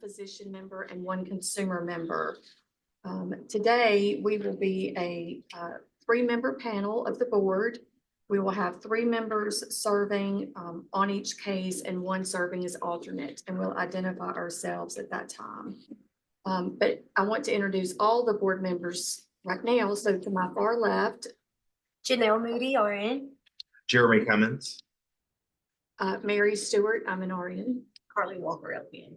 physician member and one consumer member. Today, we will be a three-member panel of the board. We will have three members serving on each case and one serving as alternate, and we'll identify ourselves at that time. But I want to introduce all the board members right now. So to my far left, Janelle Moody, RN. Jeremy Cummins. Mary Stewart, I'm an RN. Carly Walker, LPN.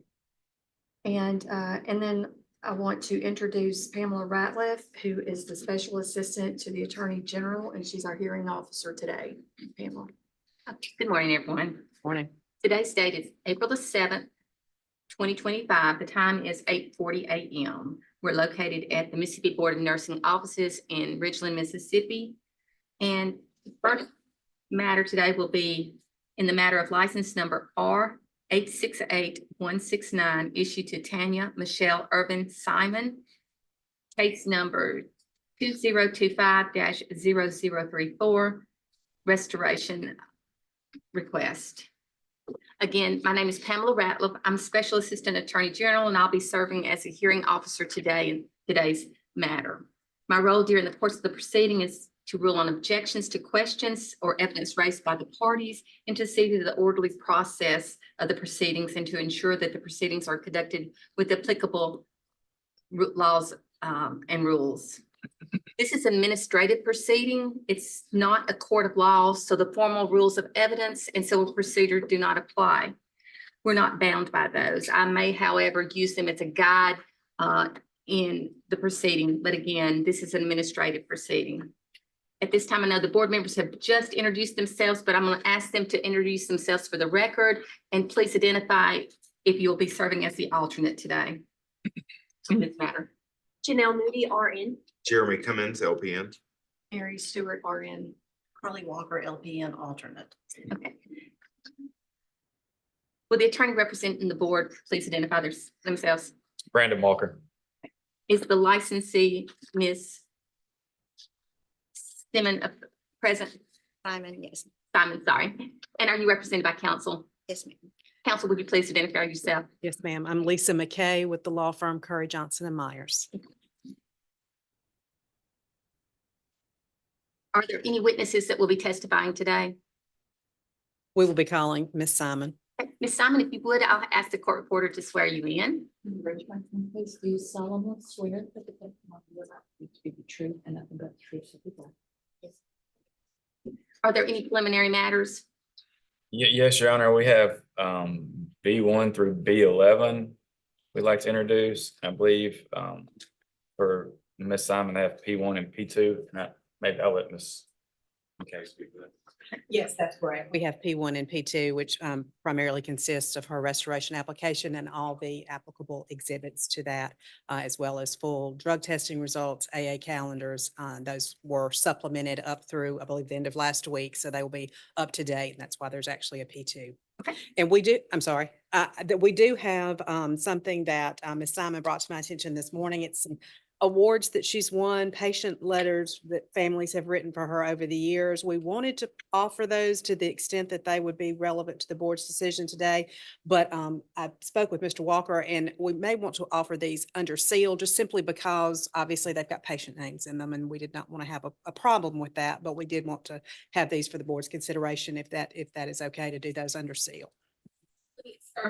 And then I want to introduce Pamela Ratliff, who is the special assistant to the Attorney General, and she's our hearing officer today. Pamela. Good morning, everyone. Morning. Today's date is April the 7th, 2025. The time is 8:40 a.m. We're located at the Mississippi Board of Nursing offices in Ridgeland, Mississippi. And the first matter today will be in the matter of license number R868169 issued to Tanya Michelle Irvin Simon. Case number 2025-0034, restoration request. Again, my name is Pamela Ratliff. I'm Special Assistant Attorney General, and I'll be serving as a hearing officer today in today's matter. My role during the course of the proceeding is to rule on objections to questions or evidence raised by the parties and to see to the orderly process of the proceedings and to ensure that the proceedings are conducted with applicable laws and rules. This is an administrative proceeding. It's not a court of law, so the formal rules of evidence and civil procedure do not apply. We're not bound by those. I may, however, use them as a guide in the proceeding, but again, this is an administrative proceeding. At this time, I know the board members have just introduced themselves, but I'm going to ask them to introduce themselves for the record, and please identify if you'll be serving as the alternate today in this matter. Janelle Moody, RN. Jeremy Cummins, LPN. Mary Stewart, RN. Carly Walker, LPN, alternate. Okay. Will the attorney representing the board please identify themselves? Brandon Walker. Is the licensee Ms. Simon present? Simon, yes. Simon, sorry. And are you represented by counsel? Yes, ma'am. Counsel, would you please identify yourself? Yes, ma'am. I'm Lisa McKay with the law firm Curry Johnson and Myers. Are there any witnesses that will be testifying today? We will be calling Miss Simon. Ms. Simon, if you would, I'll ask the court reporter to swear you in. Raise your right hand, please. Do you solemnly swear that the testimony you're about to give to be the truth and nothing but the truth so be done? Yes. Are there any preliminary matters? Yes, Your Honor, we have B1 through B11 we'd like to introduce. I believe for Ms. Simon, they have P1 and P2. And maybe I'll let Ms. McKay speak to that. Yes, that's correct. We have P1 and P2, which primarily consists of her restoration application and all the applicable exhibits to that, as well as full drug testing results, AA calendars. Those were supplemented up through, I believe, the end of last week. So they will be up to date. And that's why there's actually a P2. Okay. And we do, I'm sorry, that we do have something that Ms. Simon brought to my attention this morning. It's some awards that she's won, patient letters that families have written for her over the years. We wanted to offer those to the extent that they would be relevant to the board's decision today. But I spoke with Mr. Walker, and we may want to offer these under seal just simply because obviously they've got patient names in them, and we did not want to have a problem with that. But we did want to have these for the board's consideration if that is okay to do those under seal.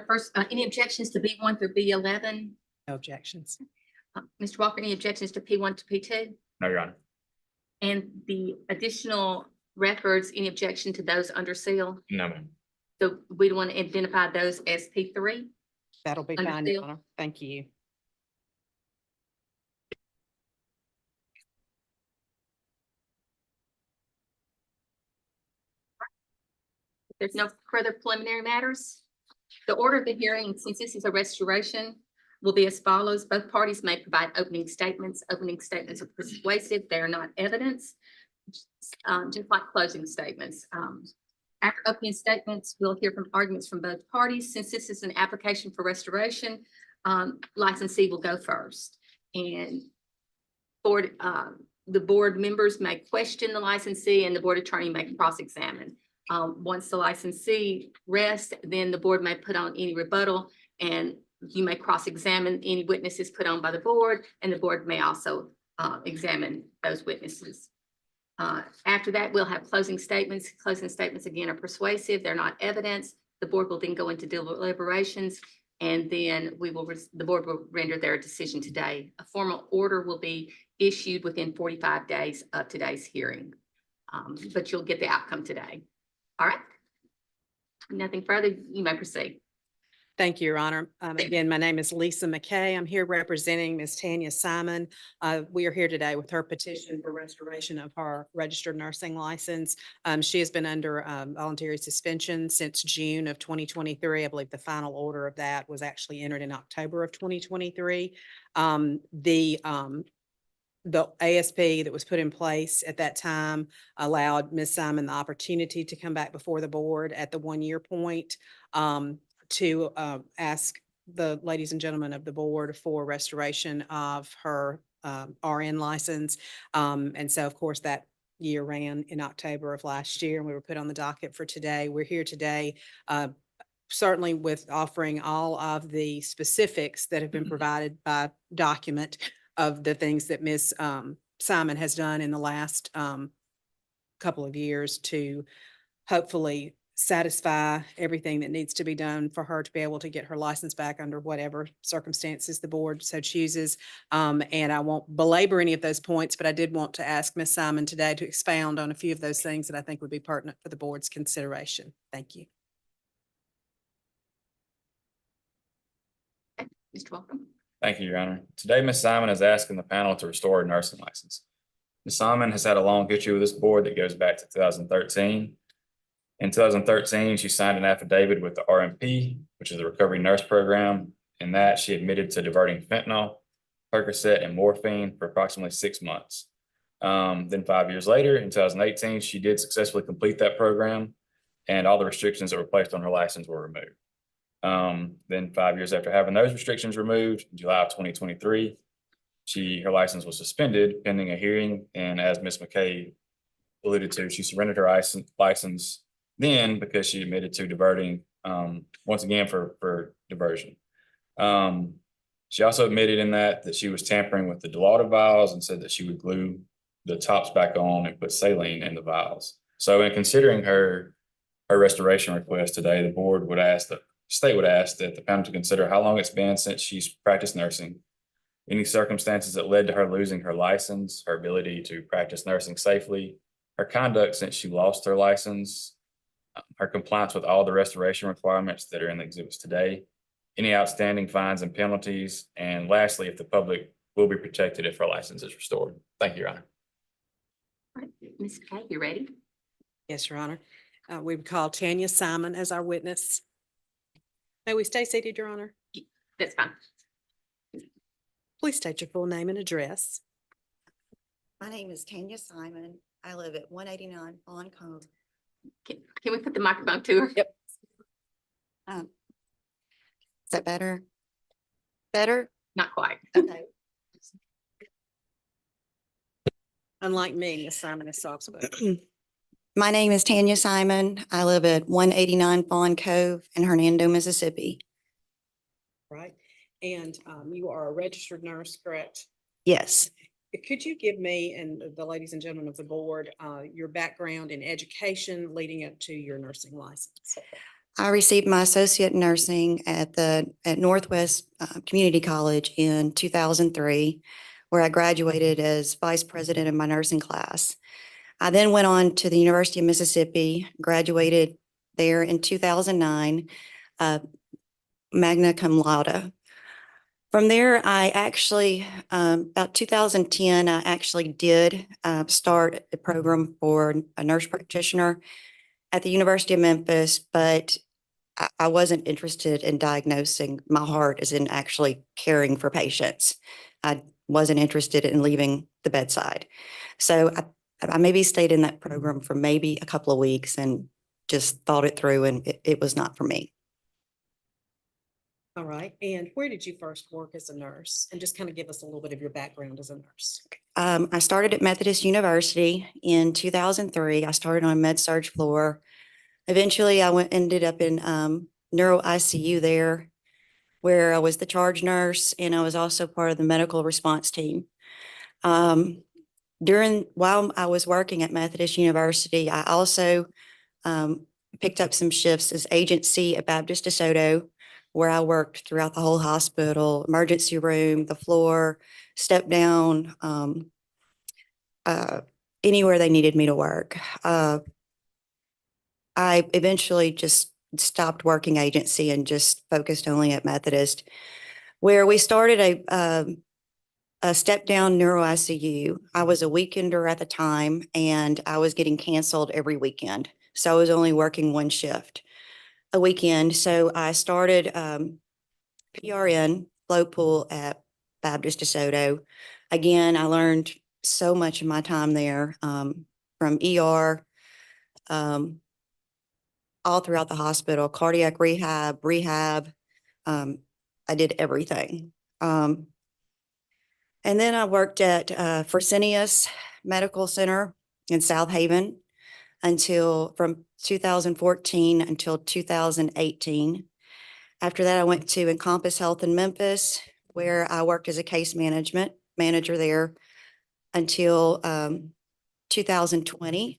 First, any objections to B1 through B11? No objections. Mr. Walker, any objections to P1 to P2? No, Your Honor. And the additional records, any objection to those under seal? No, ma'am. So we want to identify those as P3? That'll be Under fine, seal. Your Honor. Thank you. If there's no further preliminary matters, the order of the hearing, since this is a restoration, will be as follows. Both parties may provide opening statements. Opening statements are persuasive. They are not evidence, just like closing statements. After opening statements, we'll hear from arguments from both parties. Since this is an application for restoration, licensee will go first. And the board members may question the licensee and the board attorney may cross-examine. Once the licensee rests, then the board may put on any rebuttal and You may cross-examine any witnesses put on by the board, and the board may also examine those witnesses. After that, we'll have closing statements. Closing statements, again, are persuasive. They're not evidence. The board will then go into deliberations, and then the board will render their decision today. A formal order will be issued within 45 days of today's hearing. But you'll get the outcome today. All right. Nothing further. You may proceed. Thank you, Your Honor. Again, my name is Lisa McKay. I'm here representing Ms. Tanya Simon. We are here today with her petition for restoration of her registered nursing license. She has been under voluntary suspension since June of 2023. I believe the final order of that was actually entered in October of 2023. The ASP that was put in place at that time allowed Ms. Simon the opportunity to come back before the board at the 1-year point to ask the ladies and gentlemen of the board for restoration of her RN license. And so, of course, that year ran in October of last year, and we were put on the docket for today. We're here today certainly with offering all of the specifics that have been provided by document of the things that Ms. Simon has done in the last couple of years to hopefully satisfy everything that needs to be done for her to be able to get her license back under whatever circumstances the board so chooses. And I won't belabor any of those points, but I did want to ask Ms. Simon today to expound on a few of those things that I think would be pertinent for the board's consideration. Thank you. Mr. Welcome. Thank you, Your Honor. Today, Ms. Simon is asking the panel to restore her nursing license. Ms. Simon has had a long history with this board that goes back to 2013. In 2013, she signed an affidavit with the RMP, which is the Recovery Nurse Program. In that, she admitted to diverting fentanyl, Percocet, and morphine for approximately 6 months. Then 5 years later, in 2018, she did successfully complete that program, and all the restrictions that were placed on her license were removed. Then 5 years after having those restrictions removed, in July of 2023, her license was suspended pending a hearing. And as Ms. McKay alluded to, she surrendered her license then because she admitted to diverting, once again for diversion. She also admitted in that she was tampering with the Dilaudid vials and said that she would glue the tops back on and put saline in the vials. So in considering her restoration request today, the board would ask that state would ask that the panel to consider how long it's been since she's practiced nursing, any circumstances that led to her losing her license, her ability to practice nursing safely, her conduct since she lost her license, her compliance with all the restoration requirements that are in the exhibits today, any outstanding fines and penalties, and lastly, if the public will be protected if her license is restored. Thank you, Your Honor. All right, Ms. McKay, you ready? Yes, Your Honor. We would call Tanya Simon as our witness. May we stay seated, Your Honor? That's fine. Please state your full name and address. My name is Tanya Simon. I live at 189 Fawn Cove. Can we put the microphone to her? Yep. Is that better? Better? Not quite. Okay. Unlike me, Ms. Simon is soft-spoken. My name is Tanya Simon. I live at 189 Fawn Cove in Hernando, Mississippi. Right? And you are a registered nurse, correct? Yes. Could you give me and the ladies and gentlemen of the board your background in education leading up to your nursing license? I received my associate in nursing at Northwest Community College in 2003, where I graduated as vice president of my nursing class. I then went on to the University of Mississippi, graduated there in 2009, magna cum laude. From there, I actually, about 2010, I actually did start a program for a nurse practitioner at the University of Memphis, but I wasn't interested in diagnosing. My heart is in actually caring for patients. I wasn't interested in leaving the bedside. So I maybe stayed in that program for maybe a couple of weeks and just thought it through, and it was not for me. All right. And where did you first work as a nurse? And just kind of give us a little bit of your background as a nurse. I started at Methodist University in 2003. I started on a med-surg floor. Eventually, I ended up in neuro ICU there. where I was the charge nurse and I was also part of the medical response team. While I was working at Methodist University, I also picked up some shifts as agency at Baptist DeSoto, where I worked throughout the whole hospital, emergency room, the floor, step down, anywhere they needed me to work. I eventually just stopped working agency and just focused only at Methodist, where we started a step down neuro ICU. I was a weekender at the time and I was getting canceled every weekend. So I was only working one shift a weekend. So I started PRN float pool at Baptist DeSoto. Again, I learned so much in my time there, from ER, all throughout the hospital, cardiac rehab. I did everything. And then I worked at Fresenius Medical Center in South Haven from 2014 until 2018. After that, I went to Encompass Health in Memphis, where I worked as a case manager there until 2020.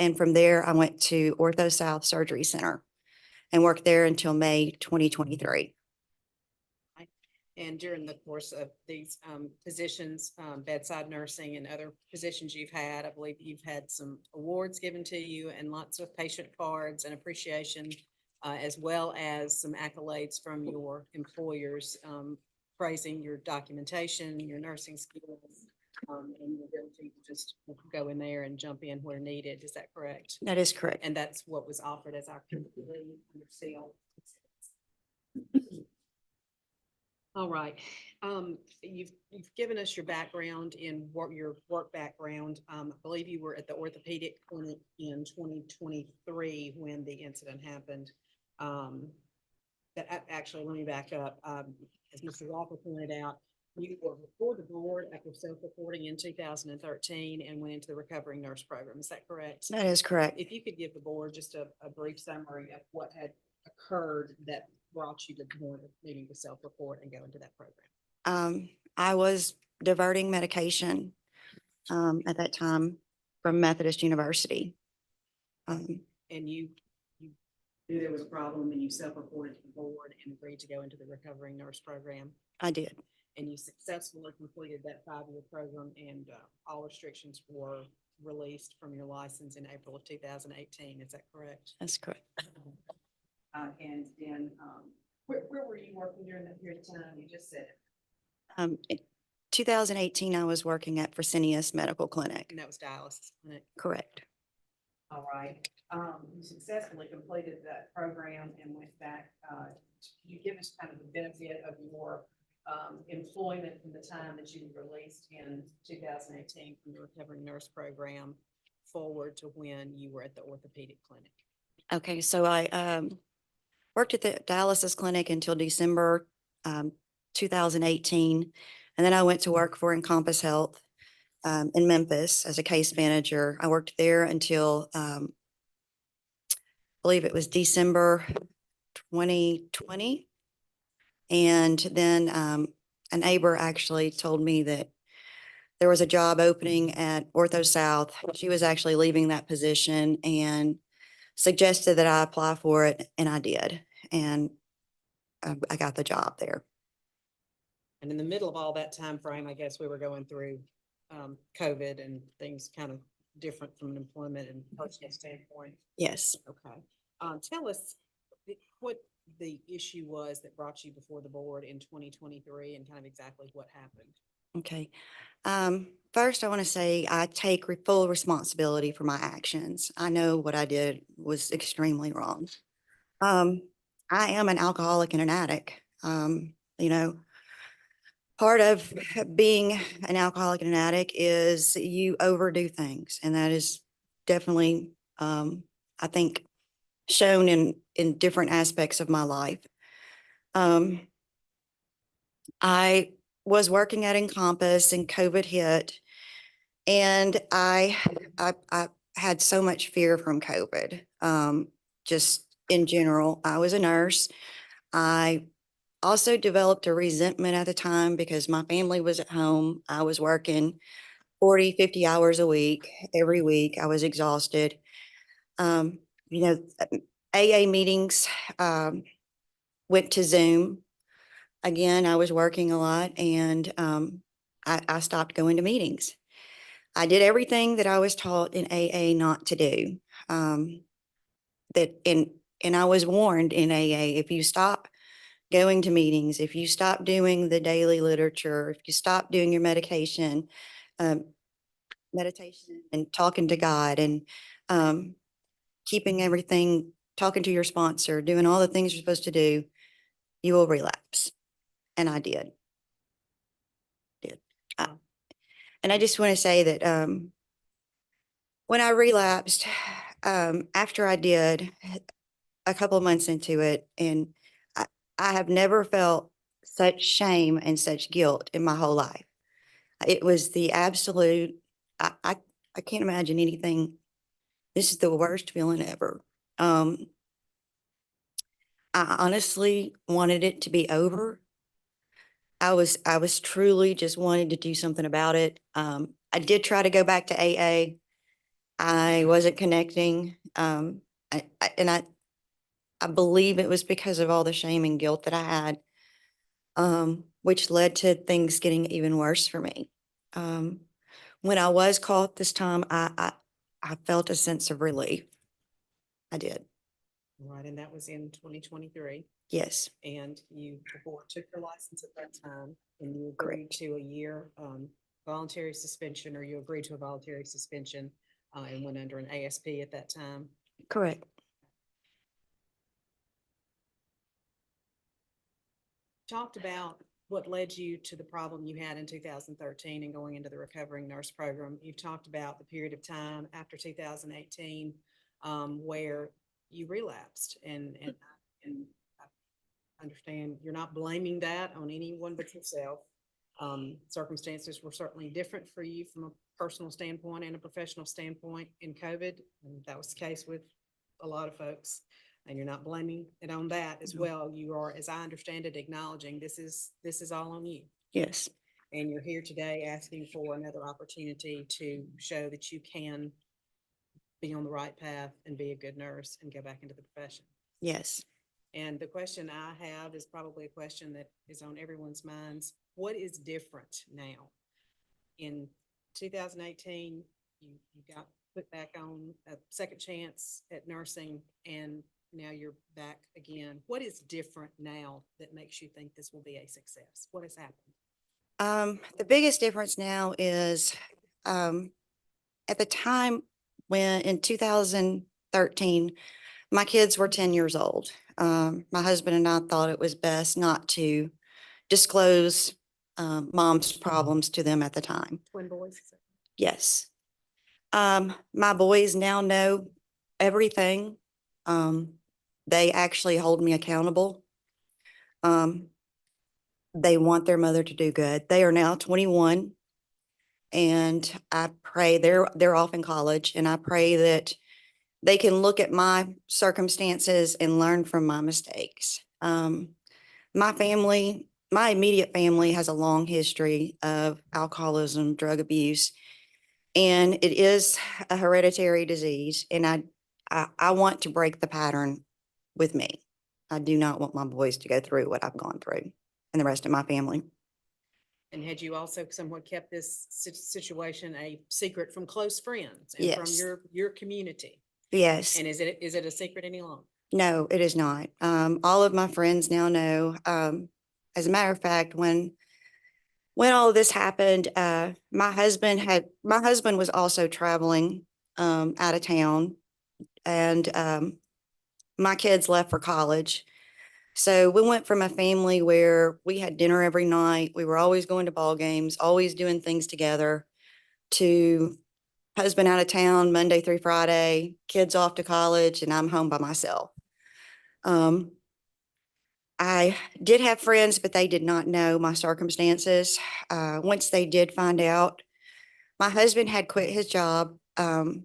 And from there, I went to Ortho South Surgery Center and worked there until May 2023. And during the course of these positions, bedside nursing and other positions you've had, I believe you've had some awards given to you and lots of patient cards and appreciation, as well as some accolades from your employers, praising your documentation, your nursing skills, and your ability to just go in there and jump in where needed. Is that correct? That is correct. And that's what was offered as our seal. All right. You've given us your background in your work background. I believe you were at the orthopedic clinic in 2023 when the incident happened. Actually, let me back up. As Mr. Walker pointed out, you were before the board after self-reporting in 2013 and went into the recovering nurse program. Is that correct? That is correct. If you could give the board just a brief summary of what had occurred that brought you to the point of needing to self-report and go into that program. I was diverting medication at that time from Methodist University. And you knew there was a problem and you self-reported to the board and agreed to go into the recovering nurse program. I did. And you successfully completed that 5-year program and all restrictions were released from your license in April of 2018. Is that correct? That's correct. And then where were you working during that period of time? You just said it. In 2018, I was working at Fresenius Medical Clinic. And that was dialysis clinic. Correct. All right. You successfully completed that program and went back. Can you give us kind of the benefit of your employment from the time that you were released in 2018 from the recovering nurse program forward to when you were at the orthopedic clinic? Okay, so I worked at the dialysis clinic until December 2018. And then I went to work for Encompass Health in Memphis as a case manager. I worked there until I believe it was December 2020. And then a neighbor actually told me that there was a job opening at Ortho South. She was actually leaving that position and suggested that I apply for it, and I did. And I got the job there. And in the middle of all that time frame, I guess we were going through COVID and things kind of different from an employment and personal standpoint. Yes. Okay. Tell us what the issue was that brought you before the board in 2023 and kind of exactly what happened. Okay. First, I want to say I take full responsibility for my actions. I know what I did was extremely wrong. I am an alcoholic and an addict. You know, part of being an alcoholic and an addict is you overdo things, and that is definitely, I think, shown in different aspects of my life. I was working at Encompass and COVID hit, and I had so much fear from COVID. Just in general, I was a nurse. I also developed a resentment at the time because my family was at home. I was working 40, 50 hours a week, every week. I was exhausted. Um, you know, AA meetings, went to Zoom. Again, I was working a lot and, I stopped going to meetings. I did everything that I was taught in AA not to do. That, and I was warned in AA, if you stop going to meetings, if you stop doing the daily literature, if you stop doing your um, meditation and talking to God and, keeping everything, talking to your sponsor, doing all the things you're supposed to do, you will relapse. And I did. And I just want to say that, when I relapsed, after I did, a couple of months into it, and I, I have never felt such shame and such guilt in my whole life. It was the absolute, I can't imagine anything. This is the worst feeling ever. I honestly wanted it to be over. I was truly just wanting to do something about it. I did try to go back to AA. I wasn't connecting. And I believe it was because of all the shame and guilt that I had, which led to things getting even worse for me. When I was caught this time, I felt a sense of relief. I did. Right, and that was in 2023. Yes, And you took your license at that time and you agreed Correct. to a year voluntary suspension, or you agreed to a voluntary suspension and went under an ASP at that time. correct. Talked about what led you to the problem you had in 2013 and going into the recovering nurse program. You've talked about the period of time after 2018 where you relapsed, and I understand you're not blaming that on anyone but yourself. Circumstances were certainly different for you from a personal standpoint and a professional standpoint in COVID, and that was the case with a lot of folks. And you're not blaming it on that as No. well. You are, as I understand it, acknowledging this is all on you. Yes, And you're here today asking for another opportunity to show that you can be on the right path and be a good nurse and go back into the profession. yes. And the question I have is probably a question that is on everyone's minds. What is different now? In 2018, you got put back on a second chance at nursing, and now you're back again. What is different now that makes you think this will be a success? What has happened? The biggest difference now is, at the time when in 2013, my kids were 10 years old. My husband and I thought it was best not to disclose, mom's problems to them at the time. Twin boys? Yes. My boys now know everything. They actually hold me accountable. They want their mother to do good. They are now 21. And I pray they're off in college, and I pray that they can look at my circumstances and learn from my mistakes. My family, my immediate family has a long history of alcoholism, drug abuse, and it is a hereditary disease. And I want to break the pattern with me. I do not want my boys to go through what I've gone through and the rest of my family. And had you also somewhat kept this situation a secret from close friends and from Yes. your community? Yes. And is it a secret any longer? No, it is not. All of my friends now know. As a matter of fact, when all of this happened, my husband was also traveling, out of town, and, my kids left for college. So we went from a family where we had dinner every night. We were always going to ball games, always doing things together, to husband out of town Monday through Friday, kids off to college, and I'm home by myself. I did have friends, but they did not know my circumstances. Once they did find out, my husband had quit his job, and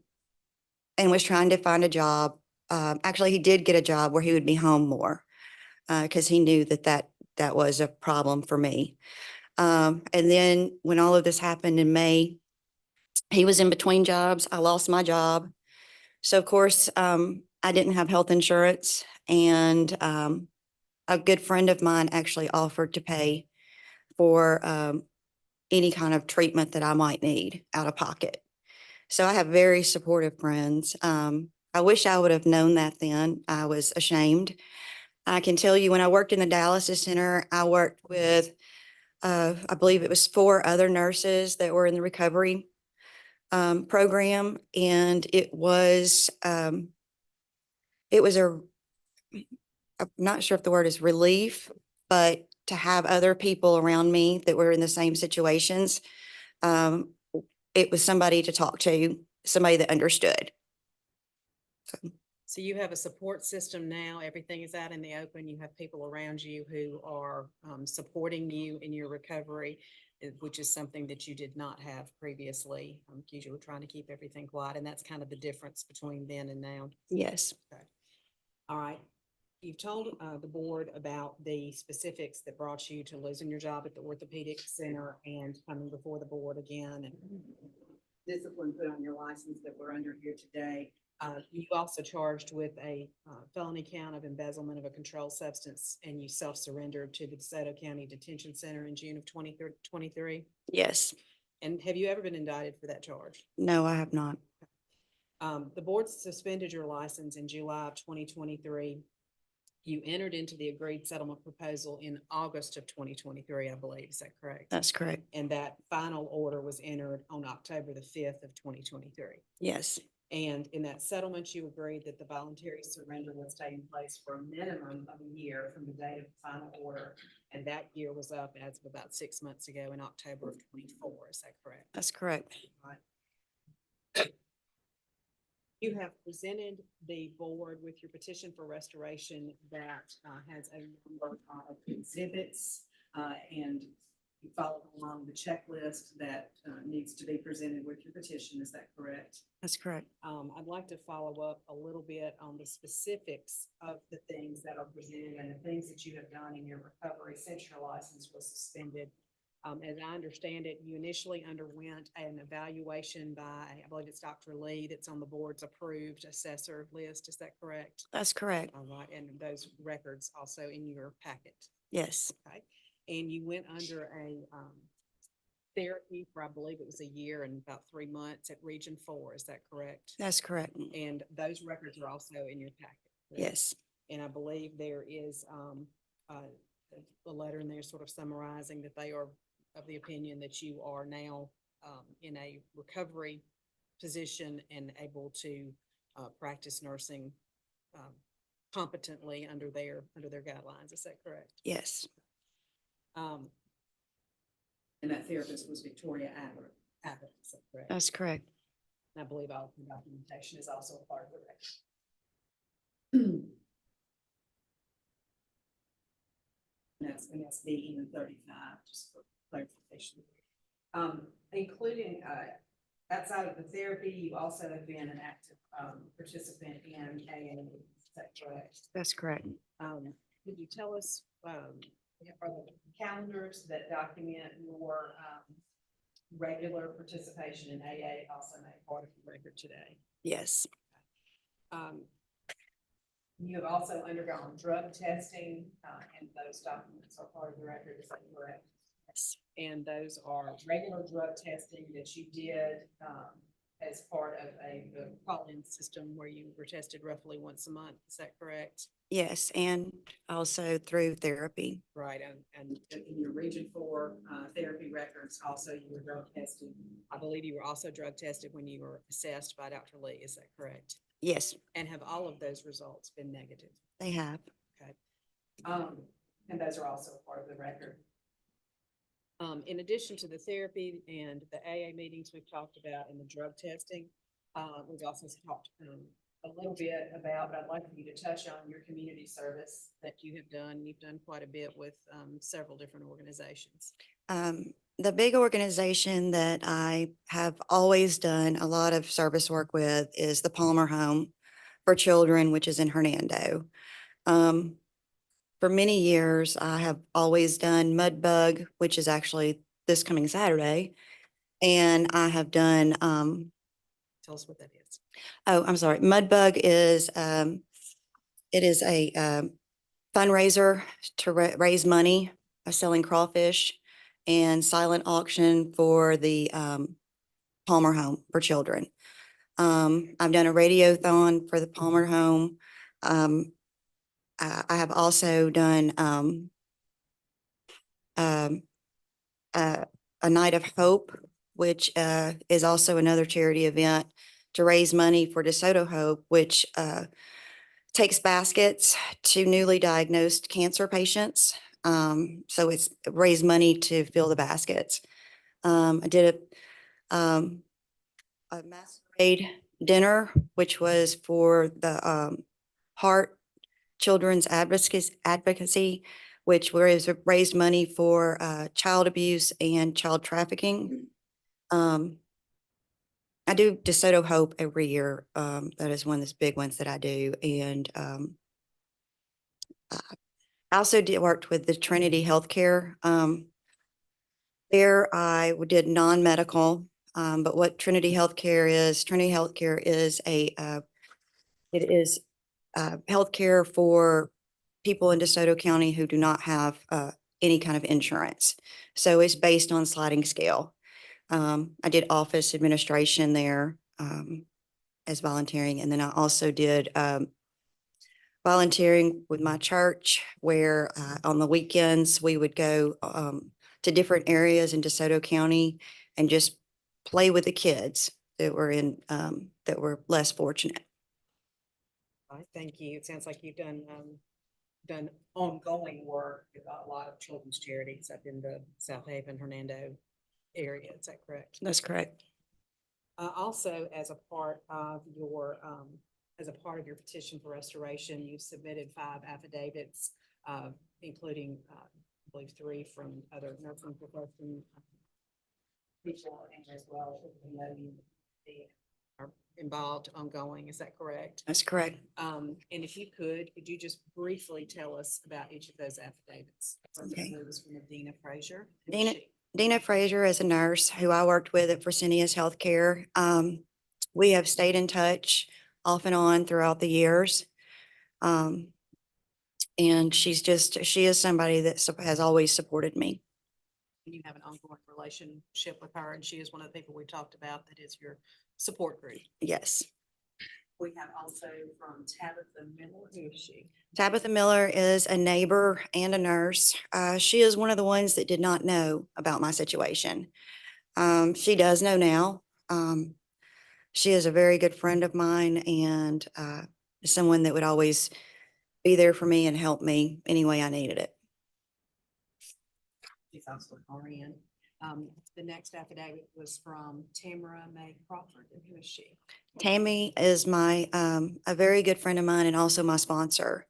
was trying to find a job. Actually, he did get a job where he would be home more, because he knew that that was a problem for me. And then when all of this happened in May, he was in between jobs. I lost my job. So of course, I didn't have health insurance, and a good friend of mine actually offered to pay for any kind of treatment that I might need out of pocket. So I have very supportive friends. I wish I would have known that then. I was ashamed. I can tell you, when I worked in the dialysis center, I worked with, I believe it was 4 other nurses that were in the recovery program, and it was I'm not sure if the word is relief, but to have other people around me that were in the same situations, um, it was somebody to talk to, somebody that understood. So you have a support system now, everything is out in the open, you have people around you who are supporting you in your recovery, which is something that you did not have previously, because you were trying to keep everything quiet, and that's kind of the difference between then and now. Yes, Okay. All right. You've told the board about the specifics that brought you to losing your job at the orthopedic center and coming before the board again, and discipline put on your license that we're under here today. You also charged with a felony count of embezzlement of a controlled substance, and you self-surrendered to the DeSoto County Detention Center in June of 2023. yes. And have you ever been indicted for that charge? No, I have not. The board suspended your license in July of 2023. You entered into the agreed settlement proposal in August of 2023, I believe. Is that correct? That's correct. And that final order was entered on October the 5th of 2023. Yes, And in that settlement, you agreed that the voluntary surrender would stay in place for a minimum of a year from the date of the final order. And that year was up as of about 6 months ago in October of 24. Is that correct? that's correct. Right. You have presented the board with your petition for restoration that has a number of exhibits, and you followed along the checklist that needs to be presented with your petition. Is that correct? That's correct. I'd like to follow up a little bit on the specifics of the things that are presented and the things that you have done in your recovery since your license was suspended. As I understand it, you initially underwent an evaluation by, I believe it's Dr. Lee, that's on the board's approved assessor list. Is that correct? That's correct. All right, and those records also in your packet. Yes, Okay, and you went under a therapy for, I believe it was a year and about 3 months at Region 4. Is that correct? that's correct. And those records are also in your packet. correct? Yes, And I believe there is a letter in there sort of summarizing that they are of the opinion that you are now in a recovery position and able to practice nursing competently under their guidelines. Is that correct? yes, And that therapist was Victoria Abbott. Is that correct? that's correct. And I believe all the documentation is also a part of the record. And that's the E35, just for clarification. Including, outside of the therapy, you also have been an active participant in AA. Is that correct? That's correct. Could you tell us, are the calendars that document your regular participation in AA also made part of the record today? Yes, You have also undergone drug testing, and those documents are part of the record. Is that correct? yes, And those are regular drug testing that you did as part of a call-in system where you were tested roughly once a month. Is that correct? yes, and also through therapy. Right, and in your Region 4 therapy records, also you were drug tested. I believe you were also drug tested when you were assessed by Dr. Lee. Is that correct? Yes, And have all of those results been negative? they have. Okay. And those are also part of the record. In addition to the therapy and the AA meetings we've talked about and the drug testing, we've also talked a little bit about, but I'd like for you to touch on your community service that you have done. You've done quite a bit with several different organizations. The big organization that I have always done a lot of service work with is the Palmer Home for Children, which is in Hernando. for many years, I have always done Mud Bug, which is actually this coming Saturday. And I have done, Tell us what that is. oh, I'm sorry. Mud Bug is, it is a, fundraiser to raise money by selling crawfish and silent auction for the, Palmer Home for children. I've done a radiothon for the Palmer Home. I have also done, um, a Night of Hope, which is also another charity event to raise money for DeSoto Hope, which takes baskets to newly diagnosed cancer patients. So it's raise money to fill the baskets. I did a masquerade dinner, which was for the Heart Children's Advocacy, which raised money for child abuse and child trafficking. I do DeSoto Hope every year. That is one of those big ones that I do. And I also worked with the Trinity Healthcare. There I did non-medical, but what Trinity Healthcare is it is healthcare for people in DeSoto County who do not have any kind of insurance. So it's based on sliding scale. I did office administration there as volunteering. And then I also did volunteering with my church where on the weekends we would go to different areas in DeSoto County and just play with the kids that were that were less fortunate. All right, thank you. It sounds like you've done ongoing work with a lot of children's charities up in the South Haven, Hernando area. Is that correct? That's correct. Also, as a part of your petition for restoration, you submitted 5 affidavits, including, I believe 3 from other nursing profession people, and as well as the are involved ongoing. Is that correct? That's correct. And if you could you just briefly tell us about each of those affidavits? First, Okay. it was from Dina Frazier. Dina Frazier is a nurse who I worked with at Fresenius Healthcare. We have stayed in touch off and on throughout the years. And she is somebody that has always supported me. You have an ongoing relationship with her, and she is one of the people we talked about that is your support group. Yes. We have also from Tabitha Miller. Who is she? Tabitha Miller is a neighbor and a nurse. She is one of the ones that did not know about my situation. She does know now. She is a very good friend of mine and someone that would always be there for me and help me any way I needed it. She's also an RN. The next affidavit was from Tamara May Crawford. And who is she? Tammy is a very good friend of mine and also my sponsor.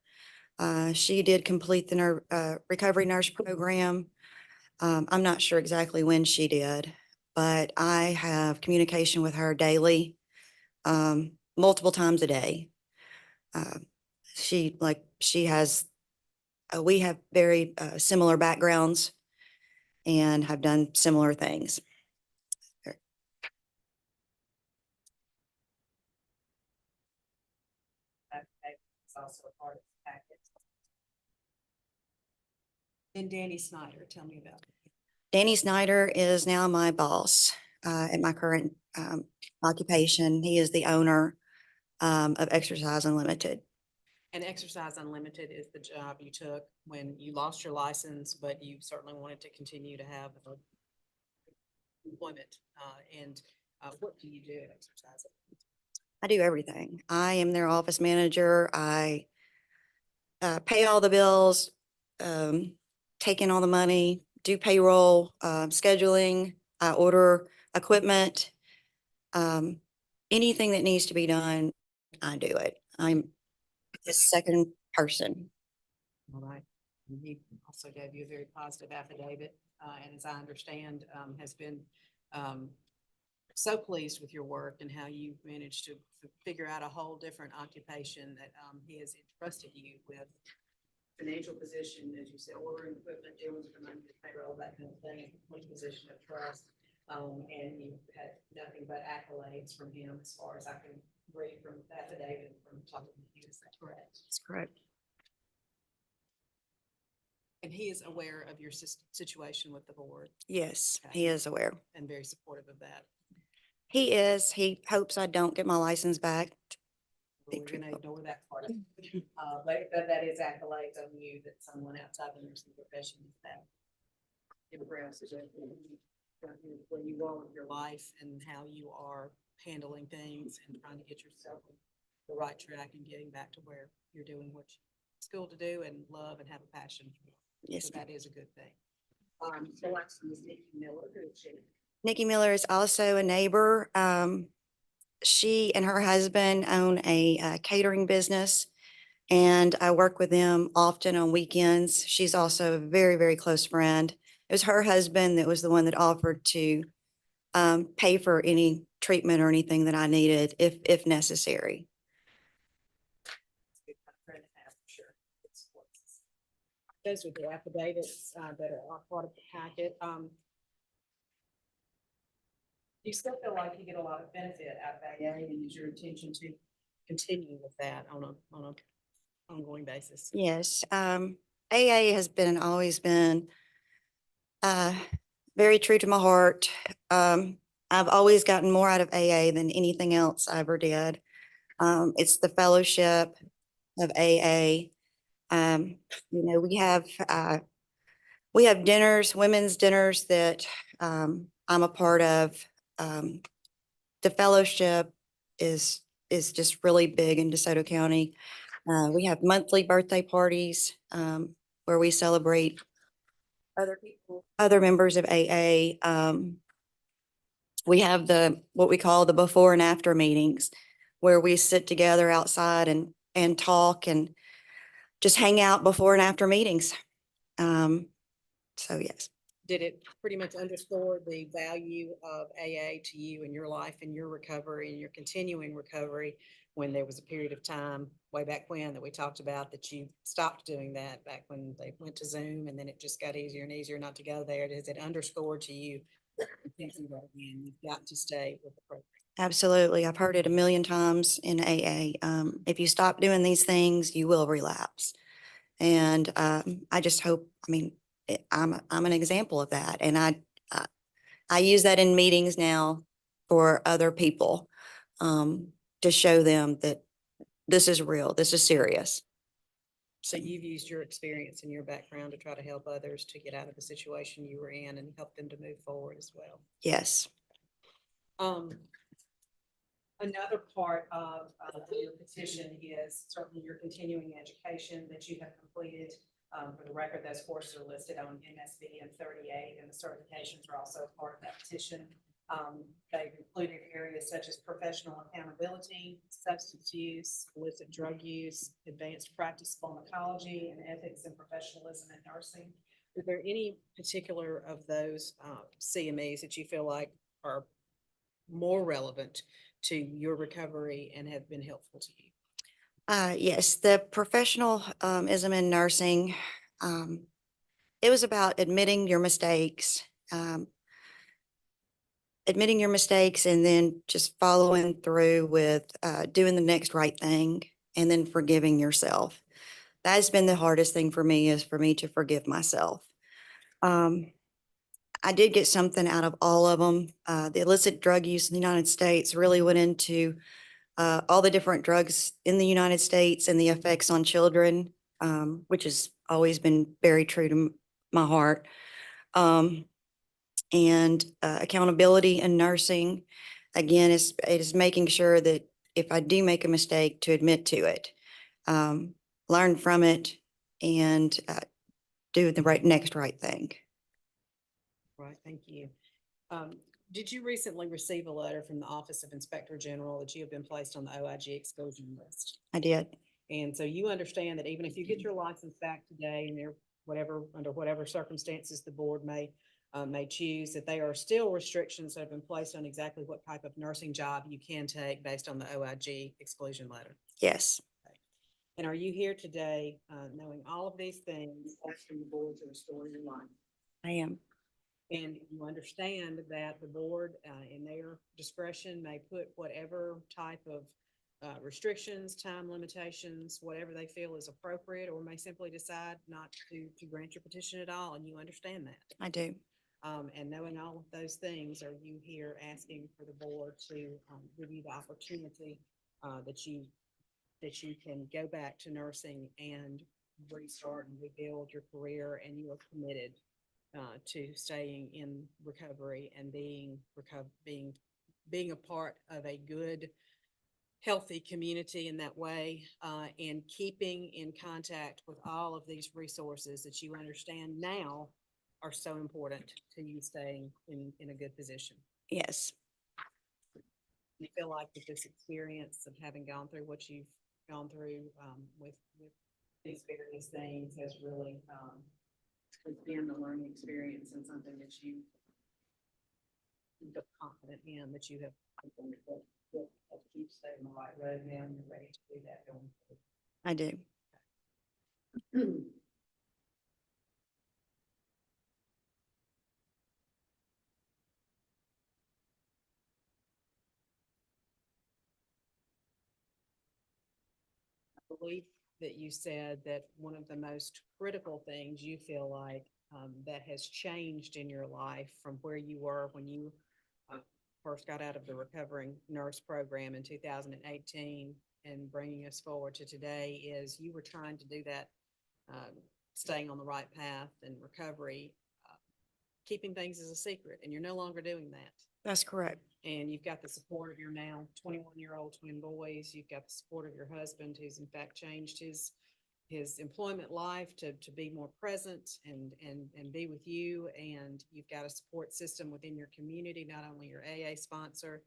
She did complete the recovery nurse program. I'm not sure exactly when she did, but I have communication with her daily, multiple times a day. We have very similar backgrounds and have done similar things. It's also a part of the packet. And Danny Snyder, tell me about it. Danny Snyder is now my boss at my current occupation. He is the owner of Exercise Unlimited. And Exercise Unlimited is the job you took when you lost your license, but you certainly wanted to continue to have employment. What do you do at Exercise? I do everything. I am their office manager. I pay all the bills, take in all the money, do payroll, scheduling. I order equipment. Anything that needs to be done, I do it. I'm the second person. All right. And he also gave you a very positive affidavit, and as I understand, has been so pleased with your work and how you managed to figure out a whole different occupation that he has entrusted you with financial position, as you said, ordering equipment, dealing with the money, the payroll, that kind of thing, one position of trust. And you had nothing but accolades from him as far as I can read from the affidavit from talking to you. Is that correct? That's correct. And he is aware of your situation with the board Yes, Okay. he is aware. and very supportive of that. He is. He hopes I don't get my license back. We're gonna ignore that part. But that is accolades on you that someone outside the nursing profession is that impressed where you are with your life and how you are handling things and trying to get yourself on the right track and getting back to where you're doing what you're schooled to do and love and have a passion for. Yes, So ma'am. that is a good thing. The last one is Nikki Miller, who is she? Nikki Miller is also a neighbor. She and her husband own a catering business, and I work with them often on weekends. She's also a very, very close friend. It was her husband that was the one that offered to pay for any treatment or anything that I needed if necessary. Good kind of friend to have, for sure. Those are the affidavits that are part of the packet. Do you still feel like you get a lot of benefit out of AA, and is your intention to continue with that on a ongoing basis? Yes, AA has been and always been very true to my heart. I've always gotten more out of AA than anything else I ever did. It's the fellowship of AA. We have dinners, women's dinners that I'm a part of. The fellowship is just really big in DeSoto County. We have monthly birthday parties where we celebrate other people, other members of AA. We have what we call the before and after meetings, where we sit together outside and talk and just hang out before and after meetings. So yes, Did it pretty much underscore the value of AA to you in your life and your recovery and your continuing recovery when there was a period of time way back when that we talked about that you stopped doing that back when they went to Zoom and then it just got easier and easier not to go there? Does it underscore to you? You've got to stay with the program. absolutely. I've heard it a million times in AA. If you stop doing these things, you will relapse. And I just hope, I'm an example of that. And I use that in meetings now for other people to show them that this is real, this is serious. So you've used your experience and your background to try to help others to get out of the situation you were in and help them to move forward as well. Yes. Another part of your petition is certainly your continuing education that you have completed. For the record, those courses are listed on MSB and 38, and the certifications are also part of that petition. They've included areas such as professional accountability, substance use, illicit drug use, advanced practice pharmacology, and ethics and professionalism in nursing. Is there any particular of those CMEs that you feel like are more relevant to your recovery and have been helpful to you? Yes, the professionalism in nursing, it was about admitting your mistakes, and then just following through with doing the next right thing and then forgiving yourself. That has been the hardest thing for me, is for me to forgive myself. I did get something out of all of them. The illicit drug use in the United States really went into all the different drugs in the United States and the effects on children, which has always been very true to my heart. And accountability in nursing, again, it is making sure that if I do make a mistake, to admit to it, learn from it, and do the next right thing. Right, thank you. Did you recently receive a letter from the Office of Inspector General that you have been placed on the OIG exclusion list? I did. And so you understand that even if you get your license back today and under whatever circumstances the board may choose, that there are still restrictions that have been placed on exactly what type of nursing job you can take based on the OIG exclusion letter. Yes. And are you here today, knowing all of these things, asking the board to restore your life? I am. And you understand that the board, in their discretion, may put whatever type of restrictions, time limitations, whatever they feel is appropriate, or may simply decide not to grant your petition at all, and you understand that. I do. And knowing all of those things, are you here asking for the board to give you the opportunity that you can go back to nursing and restart and rebuild your career, and you are committed to staying in recovery and being a part of a good, healthy community in that way, and keeping in contact with all of these resources that you understand now are so important to you staying in a good position. Yes. You feel like with this experience of having gone through what you've gone through with these various things has really has been a learning experience and something that you feel confident in, that you have keep staying on the right road now, and you're ready to do that going I do. forward. I believe that you said that one of the most critical things you feel like that has changed in your life from where you were when you first got out of the recovering nurse program in 2018 and bringing us forward to today is you were trying to do that, staying on the right path and recovery, keeping things as a secret, and you're no longer doing that. That's correct. And you've got the support of your now 21-year-old twin boys. You've got the support of your husband, who's in fact changed his employment life to be more present and be with you. And you've got a support system within your community, not only your AA sponsor,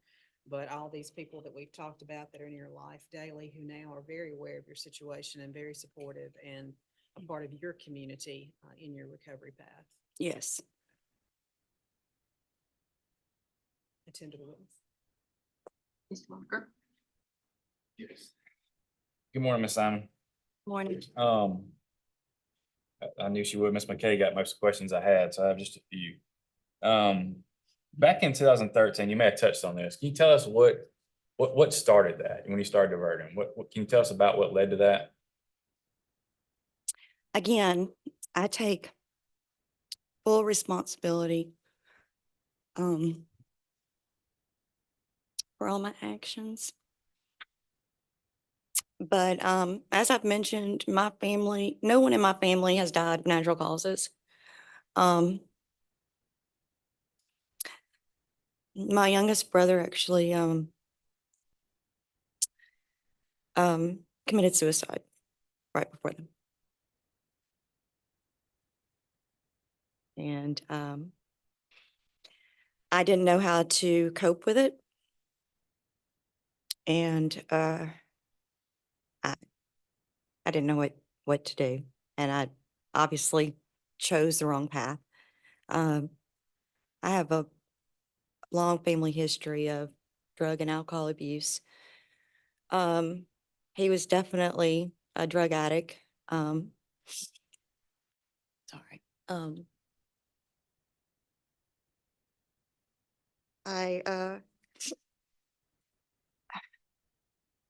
but all these people that we've talked about that are in your life daily, who now are very aware of your situation and very supportive and a part of your community in your recovery path. Yes. Attend to the witness. Mr. Walker? Yes. Good morning, Ms. Simon. Morning. I knew she would. Ms. McKay got most of the questions I had, so I have just a few. Back in 2013, you may have touched on this. Can you tell us what started that when you started diverting? What can you tell us about what led to that? Again, I take full responsibility for all my actions. But as I've mentioned, my family, no one in my family has died of natural causes. My youngest brother actually committed suicide right before them. And I didn't know how to cope with it. And I didn't know what to do. And I obviously chose the wrong path. I have a long family history of drug and alcohol abuse. He was definitely a drug addict. Sorry.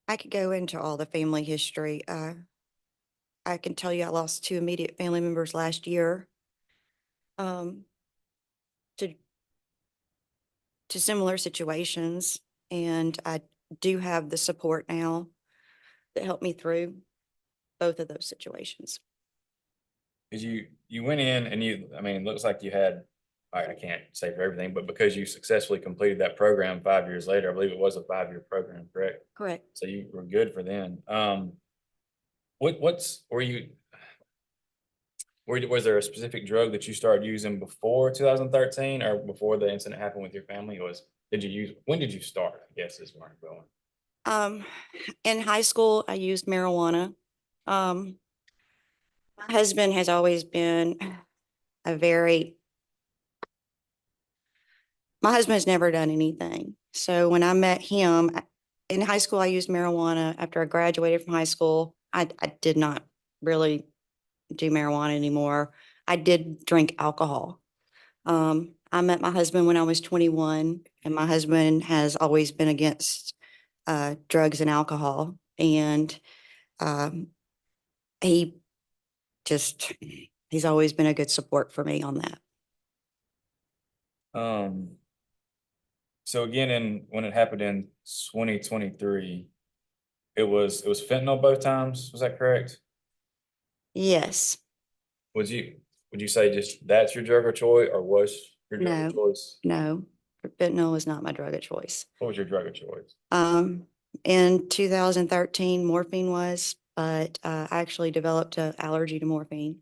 I could go into all the family history. I can tell you I lost 2 immediate family members last year to similar situations. And I do have the support now that helped me through both of those situations. Because you went in and I mean, it looks like you had, I can't say for everything, but because you successfully completed that program 5 years later, I believe it was a 5-year program, correct? Correct. So you were good for then. Was there a specific drug that you started using before 2013 or before the incident happened with your family? When did you start? I guess is where I'm going. In high school, I used marijuana. My husband has always been my husband has never done anything. So when I met him in high school, I used marijuana. After I graduated from high school, I did not really do marijuana anymore. I did drink alcohol. I met my husband when I was 21, and my husband has always been against drugs and alcohol. And um, he just, he's always been a good support for me on that. So again, when it happened in 2023, it was fentanyl both times. Was that correct? Yes, Would you say just that's your drug of choice, or was your drug of No. choice? no, fentanyl is not my drug of choice. What was your drug of choice? In 2013, morphine was, but I actually developed an allergy to morphine.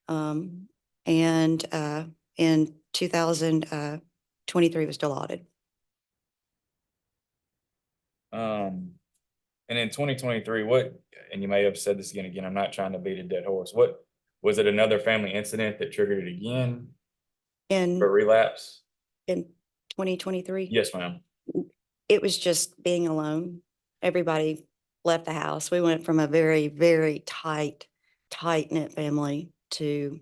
And in 2023 was Dilaudid. And in 2023, and you may have said this again, I'm not trying to beat a dead horse. What, was it another family incident that triggered it again In for relapse? in 2023. Yes, ma'am. It was just being alone. Everybody left the house. We went from a very, very tight-knit family to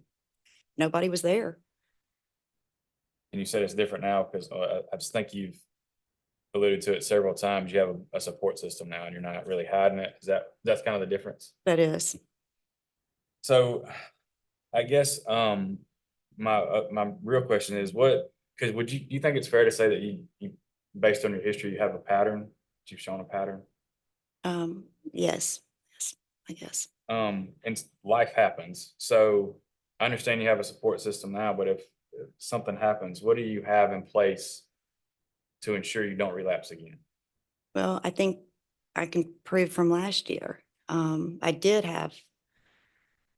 nobody was there. And you said it's different now because I just think you've alluded to it several times. You have a support system now and you're not really hiding it. That's kind of the difference? That is, So I guess, my real question is because you think it's fair to say that you, based on your history, you have a pattern, that you've shown a pattern? yes, I guess. And life happens. So I understand you have a support system now, but if something happens, what do you have in place to ensure you don't relapse again? Well, I think I can prove from last year. I did have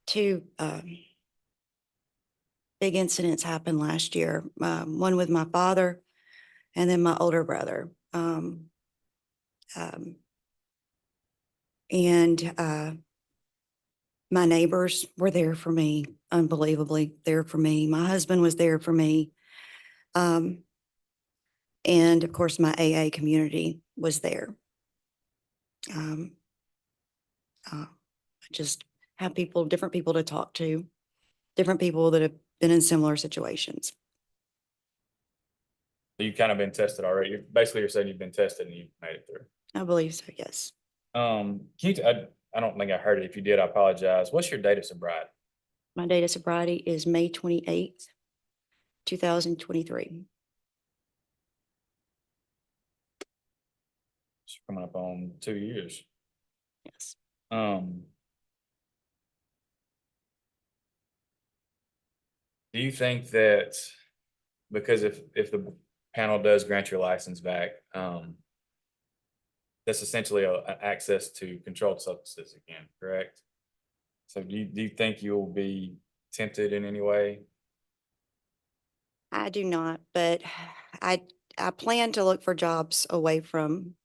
two big incidents happen last year. One with my father and then my older brother. And my neighbors were there for me, unbelievably there for me. My husband was there for me. And of course, my AA community was there. I just have different people to talk to, different people that have been in similar situations. So you've kind of been tested already. You're saying you've been tested and you've made it through. I believe so, yes. I don't think I heard it. If you did, I apologize. What's your date of sobriety? My date of sobriety is May 28th, 2023. It's coming up on 2 years. Yes. Do you think that, because if the panel does grant your license back, that's essentially a access to controlled substances again, correct? So do you think you'll be tempted in any way? I do not, but I plan to look for jobs away from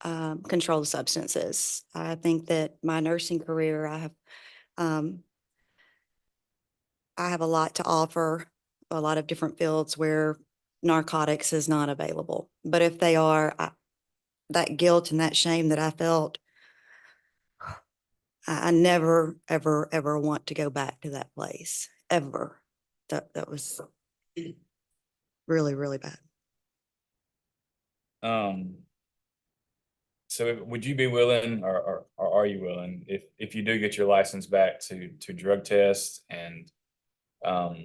controlled substances. I think that my nursing career, I have a lot to offer, a lot of different fields where narcotics is not available. But if they are, that guilt and that shame that I felt, I never, ever, ever want to go back to that place, ever. That was really, really bad. So would you be willing, or are you willing, if you do get your license back, to drug test and go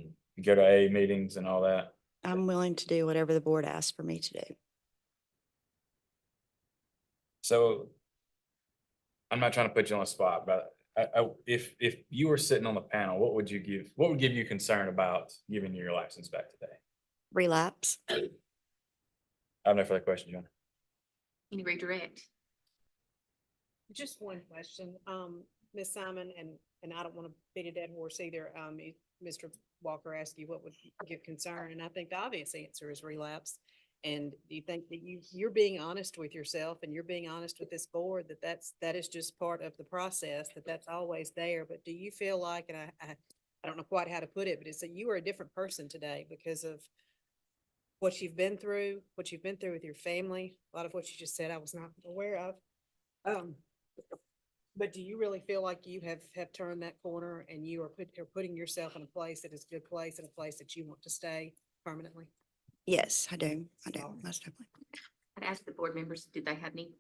to AA meetings and all that? I'm willing to do whatever the board asks for me to do. So I'm not trying to put you on the spot, but if you were sitting on the panel, what would give you concern about giving you your license back today? Relapse. I have no further questions, John. Can you redirect? Just one question, Ms. Simon, and I don't want to beat a dead horse either. Mr. Walker asked you what would give concern, and I think the obvious answer is relapse. And do you think that you're being honest with yourself and you're being honest with this board, that is just part of the process, that's always there? But do you feel like, and I don't know quite how to put it, but it's that you are a different person today because of what you've been through with your family, a lot of what you just said I was not aware of. But do you really feel like you have turned that corner and you are putting yourself in a place that is a good place and a place that you want to stay permanently? Yes, I do. Alright. Most definitely. I'd ask the board members, did they have any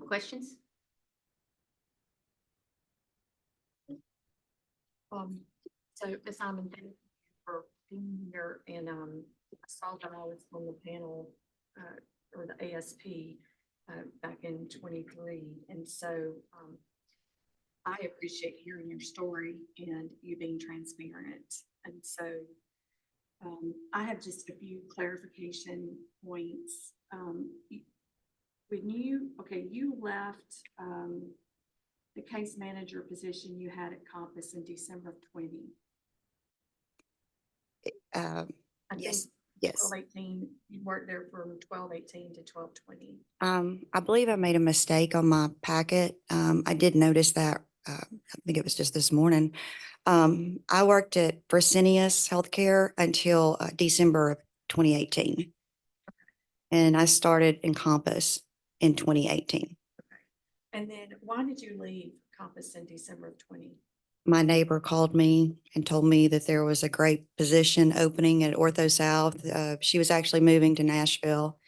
questions? So Ms. Simon, thank you for being here, and I saw that I was on the panel or the ASP back in 23, and so I appreciate hearing your story and you being transparent, and so I have just a few clarification points. When you left the case manager position you had at Compass in December of 20. Um, I yes, think yes. 12-18, you worked there from 12-18 to 12-20. I believe I made a mistake on my packet. I did notice that, I think it was just this morning. I worked at Fresenius Healthcare until December of 2018. And I started in Compass in 2018. And then why did you leave Compass in December of 20? My neighbor called me and told me that there was a great position opening at Ortho South. She was actually moving to Nashville,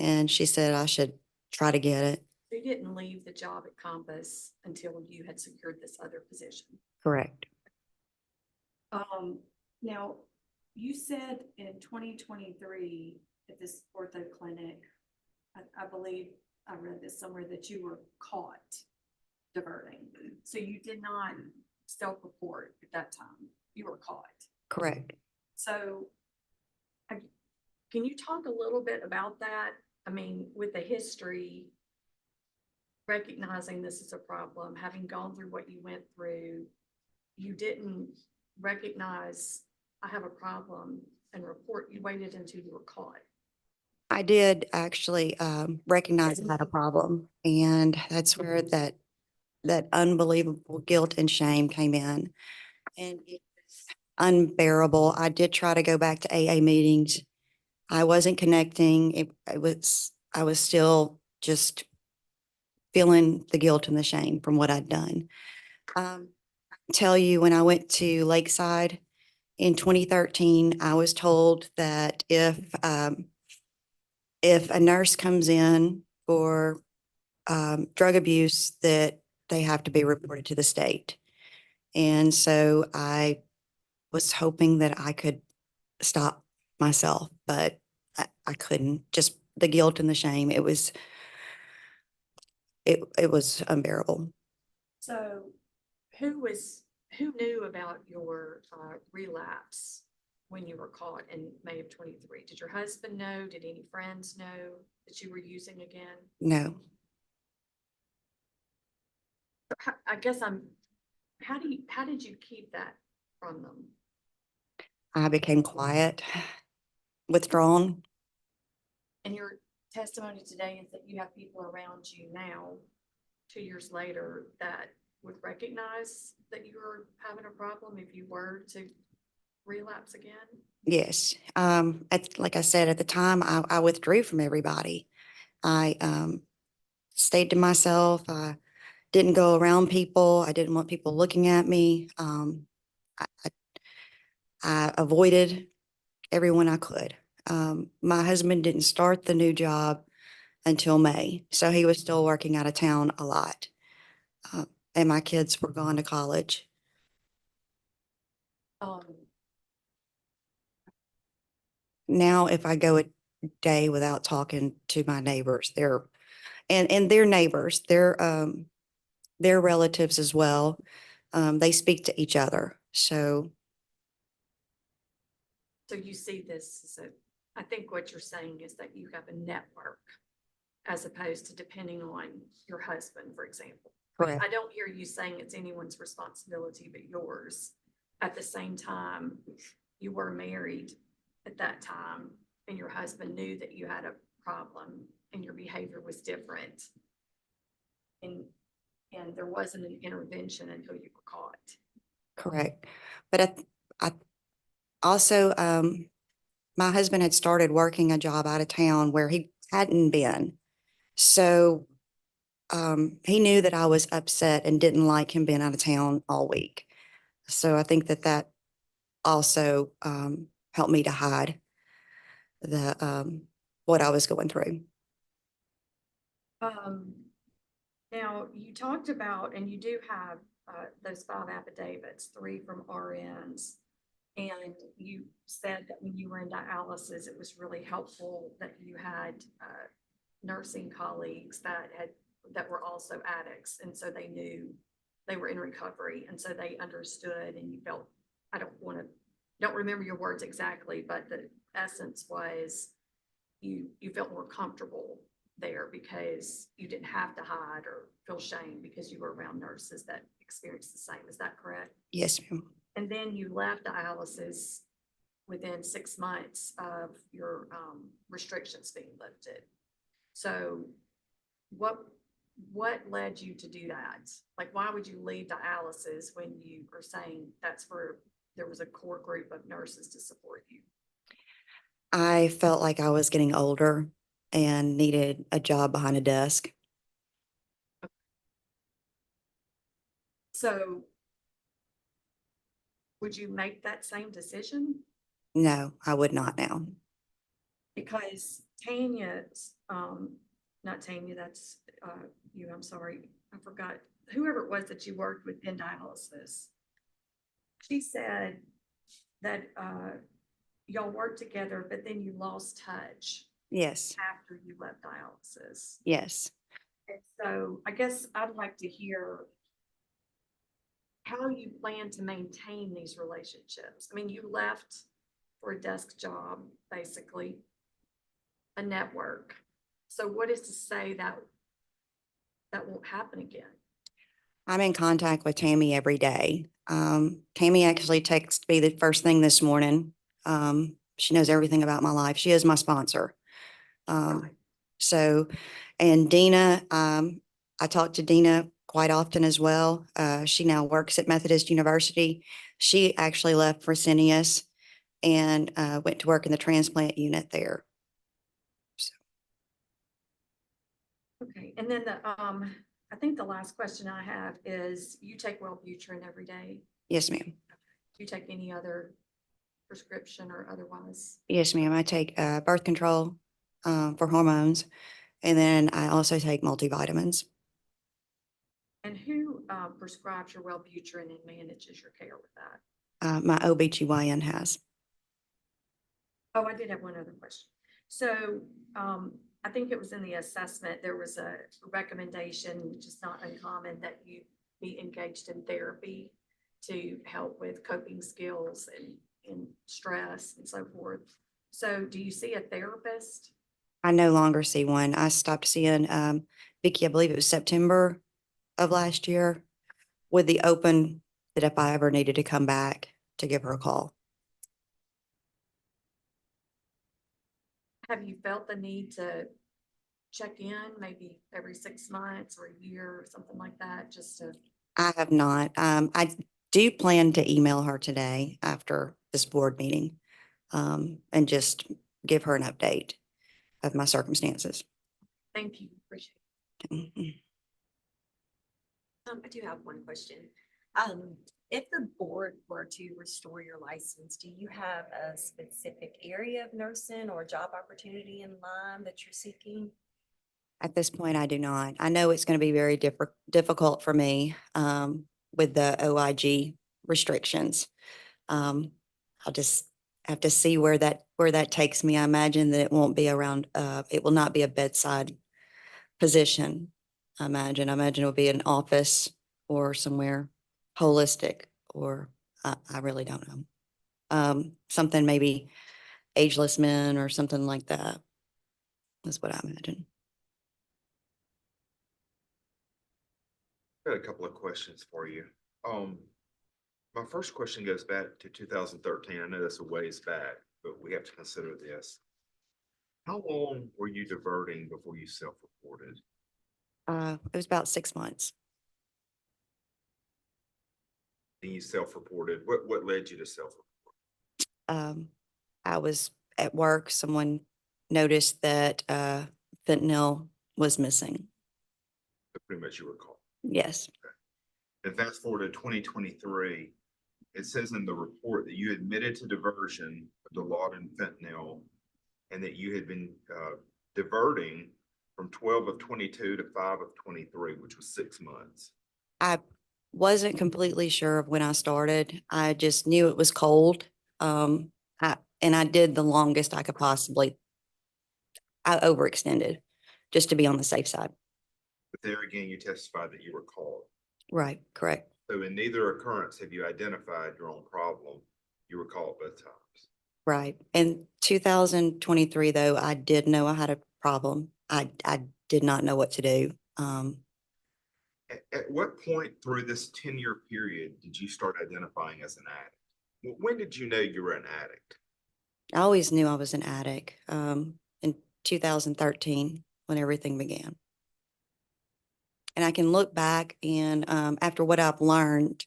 and she said I should try to get it. You didn't leave the job at Compass until you had secured this other position. Correct. Now, you said in 2023 at this ortho clinic, I believe I read this somewhere, that you were caught diverting. So you did not self-report at that time. You were caught. Correct. So can you talk a little bit about that? I mean, with the history, recognizing this is a problem, having gone through what you went through, you didn't recognize I have a problem and report. You waited until you were caught. I did actually recognize I had a problem, and that's where that unbelievable guilt and shame came in. And it was unbearable. I did try to go back to AA meetings. I wasn't connecting. I was still just feeling the guilt and the shame from what I'd done. I can tell you, when I went to Lakeside in 2013, I was told that if a nurse comes in for drug abuse, that they have to be reported to the state. And so I was hoping that I could stop myself, but I couldn't. Just the guilt and the shame. It was unbearable. So who knew about your relapse when you were caught in May of 23? Did your husband know? Did any friends know that you were using again? No, I guess how did you keep that from them? I became quiet, withdrawn. And your testimony today is that you have people around you now, 2 years later, that would recognize that you were having a problem if you were to relapse again? Yes. Like I said, at the time, I withdrew from everybody. I stayed to myself. I didn't go around people. I didn't want people looking at me. I avoided everyone I could. My husband didn't start the new job until May, so he was still working out of town a lot. And my kids were gone to college. Um, Now, if I go a day without talking to my neighbors, and their neighbors, they're relatives as well. They speak to each other. So So you see this as I think what you're saying is that you have a network as opposed to depending on your husband, for example. correct. I don't hear you saying it's anyone's responsibility but yours. At the same time, you were married at that time and your husband knew that you had a problem and your behavior was different. And there wasn't an intervention until you were caught. Correct. But I also, my husband had started working a job out of town where he hadn't been. So he knew that I was upset and didn't like him being out of town all week. So I think that that also, helped me to hide what I was going through. Now, you talked about, and you do have, those 5 affidavits, 3 from RNs. And you said that when you were in dialysis, it was really helpful that you had, nursing colleagues that were also addicts. And so they knew they were in recovery. And so they understood and you felt, don't remember your words exactly, but the essence was you felt more comfortable there because you didn't have to hide or feel shame because you were around nurses that experienced the same. Is that correct? Yes, ma'am. And then you left dialysis within 6 months of your restrictions being lifted. So what led you to do that? Like, why would you leave dialysis when you are saying that's where there was a core group of nurses to support you? I felt like I was getting older and needed a job behind a desk. So would you make that same decision? No, I would not now. Because Tanya's, not Tanya, that's, you, I'm sorry, I forgot, whoever it was that you worked with in dialysis. She said that, y'all worked together, but then you lost touch Yes, after you left dialysis. yes. And so I guess I'd like to hear how you plan to maintain these relationships. I mean, you left for a desk job, basically, a network. So what is to say that that won't happen again? I'm in contact with Tammy every day. Tammy actually texted me the first thing this morning. She knows everything about my life. She is my sponsor. Right. So, and Dina, I talk to Dina quite often as well. She now works at Methodist University. She actually left Fresenius and went to work in the transplant unit there. Okay, and then I think the last question I have is, you take Wellbutrin every day? Yes, ma'am. Do you take any other prescription or otherwise? Yes, ma'am. I take birth control for hormones, and then I also take multivitamins. And who prescribes your Wellbutrin and manages your care with that? My OBGYN has. Oh, I did have one other question. So I think it was in the assessment, there was a recommendation, just not uncommon, that you be engaged in therapy to help with coping skills and stress and so forth. So do you see a therapist? I no longer see one. I stopped seeing Vicky, I believe it was September of last year, with the open that if I ever needed to come back to give her a call. Have you felt the need to check in maybe every 6 months or a year or something like that, just to? I have not. I do plan to email her today after this board meeting, and just give her an update of my circumstances. Thank you, appreciate Mhm. I do have one question. If the board were to restore your license, do you have a specific area of nursing or job opportunity in mind that you're seeking? At this point, I do not. I know it's going to be very difficult for me, with the OIG restrictions. I'll just have to see where that takes me. I imagine that it won't be around, it will not be a bedside position. I imagine it'll be an office or somewhere holistic, or I really don't know. Something maybe ageless men or something like that. That's what I imagine. Got a couple of questions for you. My first question goes back to 2013. I know that's a ways back, but we have to consider this. How long were you diverting before you self-reported? It was about 6 months. And you self-reported. What led you to self-report? I was at work, someone noticed that fentanyl was missing. pretty much you were called. Yes, And fast forward to 2023, it says in the report that you admitted to diversion of Dilaudid fentanyl and that you had been diverting from 12 of 22 to 5 of 23, which was 6 months. I wasn't completely sure of when I started. I just knew it was cold. And I did the longest I could possibly. I overextended just to be on the safe side. But there again, you testified that you were called. Right, correct. So in neither occurrence have you identified your own problem. You were called both times. Right. In 2023, though, I did know I had a problem. I did not know what to do. At what point through this 10-year period did you start identifying as an addict? When did you know you were an addict? I always knew I was an addict, in 2013 when everything began. And I can look back and, after what I've learned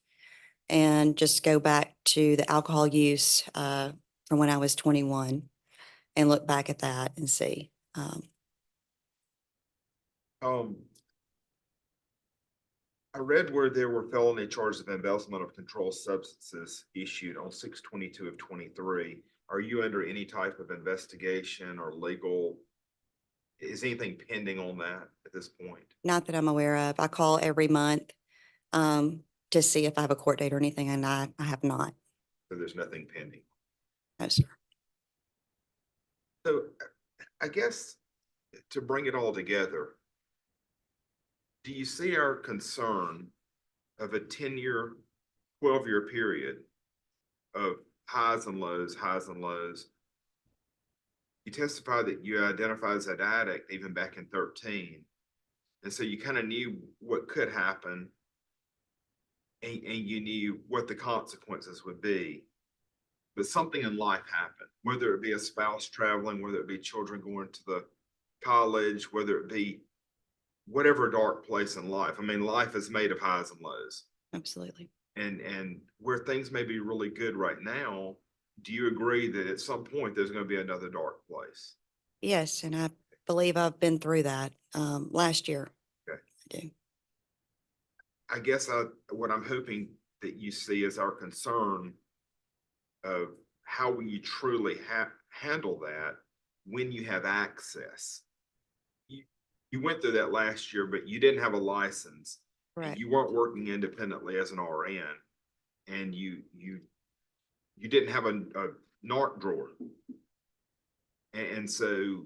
and just go back to the alcohol use, from when I was 21 and look back at that and see. I read where there were felony charges of embezzlement of controlled substances issued on 6/22 of 23. Are you under any type of investigation or legal? Is anything pending on that at this point? Not that I'm aware of. I call every month, to see if I have a court date or anything, and I have not. So there's nothing pending. No, sir. So I guess to bring it all together, do you see our concern of a 10-year, 12-year period of highs and lows, highs and lows? You testified that you identified as an addict even back in 13. And so you kind of knew what could happen and you knew what the consequences would be. But something in life happened, whether it be a spouse traveling, whether it be children going to the college, whether it be whatever dark place in life. I mean, life is made of highs and lows. Absolutely. And where things may be really good right now, do you agree that at some point there's going to be another dark place? Yes, and I believe I've been through that, last year. Okay. I do. I guess what I'm hoping that you see is our concern of how will you truly handle that when you have access. You went through that last year, but you didn't have a license. Right. You weren't working independently as an RN, and you didn't have a NARC drawer. And so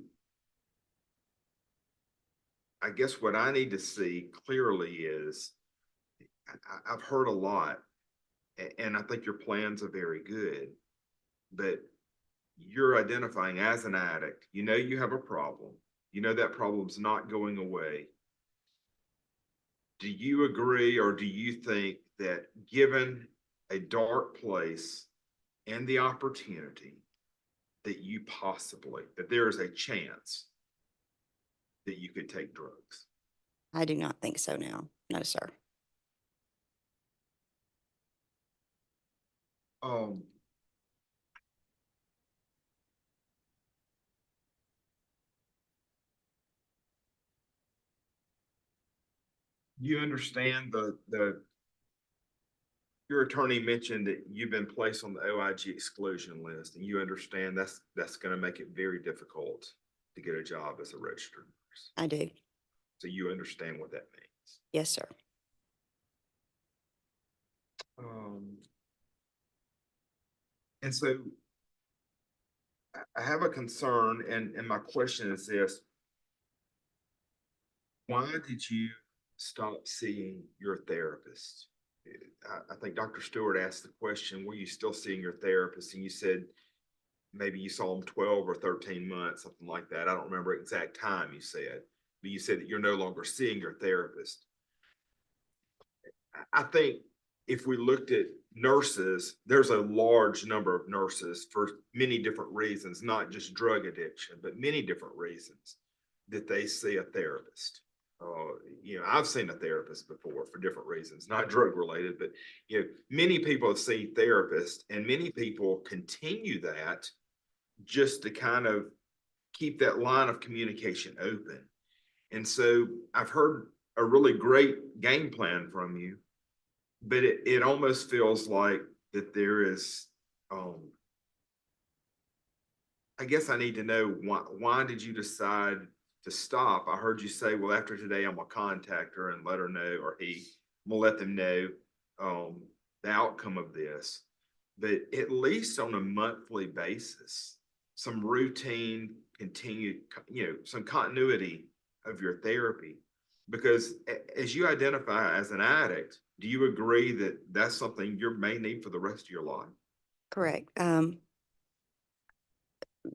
I guess what I need to see clearly is I've heard a lot, and I think your plans are very good, but you're identifying as an addict. You know you have a problem. You know that problem's not going away. Do you agree, or do you think that given a dark place and the opportunity that that there is a chance that you could take drugs? I do not think so now. No, sir. You understand your attorney mentioned that you've been placed on the OIG exclusion list, and you understand that's going to make it very difficult to get a job as a registered nurse. I do. So you understand what that means. Yes, sir. And so I have a concern, and my question is this: why did you stop seeing your therapist? I think Dr. Stewart asked the question, were you still seeing your therapist? And you said maybe you saw him 12 or 13 months, something like that. I don't remember exact time you said, but you said that you're no longer seeing your therapist. I think if we looked at nurses, there's a large number of nurses for many different reasons, not just drug addiction, but many different reasons that they see a therapist. I've seen a therapist before for different reasons, not drug related, but many people have seen therapists, and many people continue that just to kind of keep that line of communication open. And so I've heard a really great game plan from you. But it almost feels like that there is, I guess I need to know why did you decide to stop? I heard you say, well, after today, I'm gonna contact her and let her know, or I'm gonna let them know, the outcome of this. But at least on a monthly basis, some routine, continued, some continuity of your therapy. Because as you identify as an addict, do you agree that that's something you may need for the rest of your life? Correct.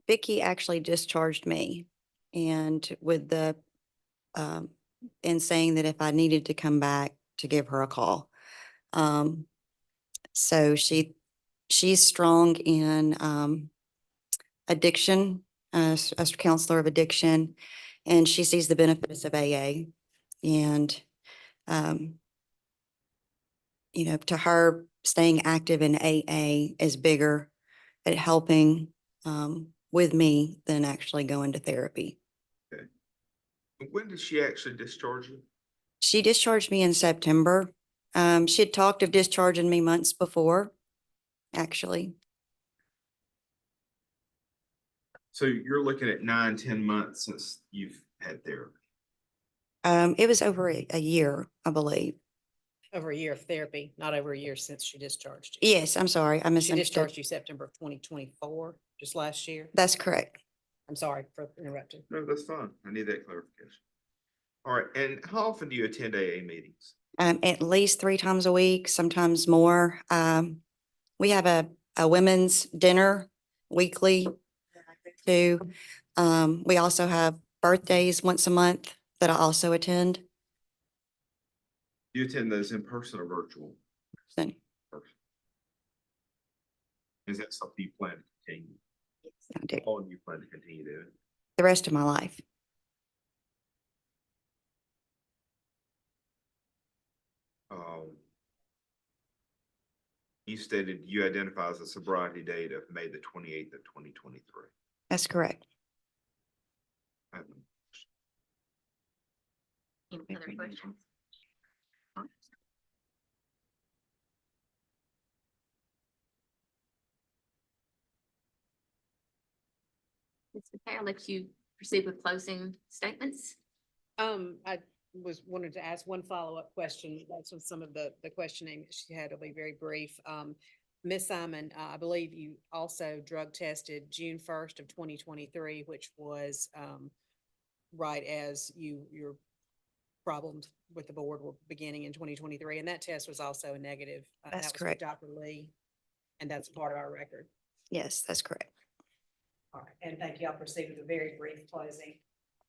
Vicky actually discharged me and with the, um, and saying that if I needed to come back to give her a call. So she's strong in, addiction, as a counselor of addiction, and she sees the benefits of AA. And, um, to her, staying active in AA is bigger at helping, with me than actually going to therapy. When did she actually discharge you? She discharged me in September. She had talked of discharging me months before, actually. So you're looking at 9, 10 months since you've had therapy. It was over a year, I believe. Over a year of therapy, not over a year since she discharged you. Yes, I'm sorry, I She misunderstood. discharged you September of 2024, just last year. That's correct. I'm sorry for interrupting. No, that's fine. I need that clarification. All right, and how often do you attend AA meetings? At least 3 times a week, sometimes more. We have a women's dinner weekly too. We also have birthdays once a month that I also attend. Do you attend those in person or virtual? Then Person. Is that something you plan to continue? I do How long do you plan to continue doing? the rest of my life. You stated you identify as a sobriety date of May the 28th of 2023. That's correct. Any other questions? Ms. McKay, I'll let you proceed with closing statements. I wanted to ask one follow-up question. That's on some of the questioning that she had. It'll be very brief. Ms. Simon, I believe you also drug tested June 1st of 2023, which was, right as your problems with the board were beginning in 2023. And that test was also a negative. That's That was with correct. Dr. Lee, and that's part of our record. Yes, that's correct. All right, and thank you. I'll proceed with a very brief closing.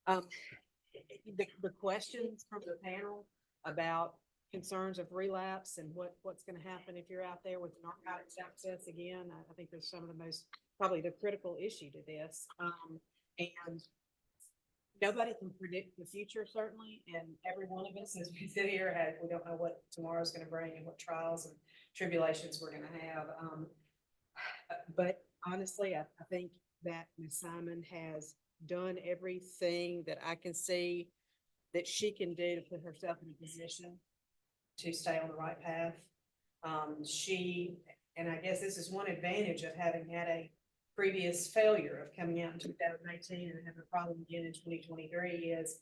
The questions from the panel about concerns of relapse and what's going to happen if you're out there with narcotics access again, I think there's some of the most, probably the critical issue to this. And nobody can predict the future, certainly, and every one of us, as we sit here, we don't know what tomorrow's going to bring and what trials and tribulations we're going to have. But honestly, I think that Ms. Simon has done everything that I can see that she can do to put herself in a position to stay on the right path. And I guess this is one advantage of having had a previous failure of coming out in 2018 and having a problem again in 2023 is,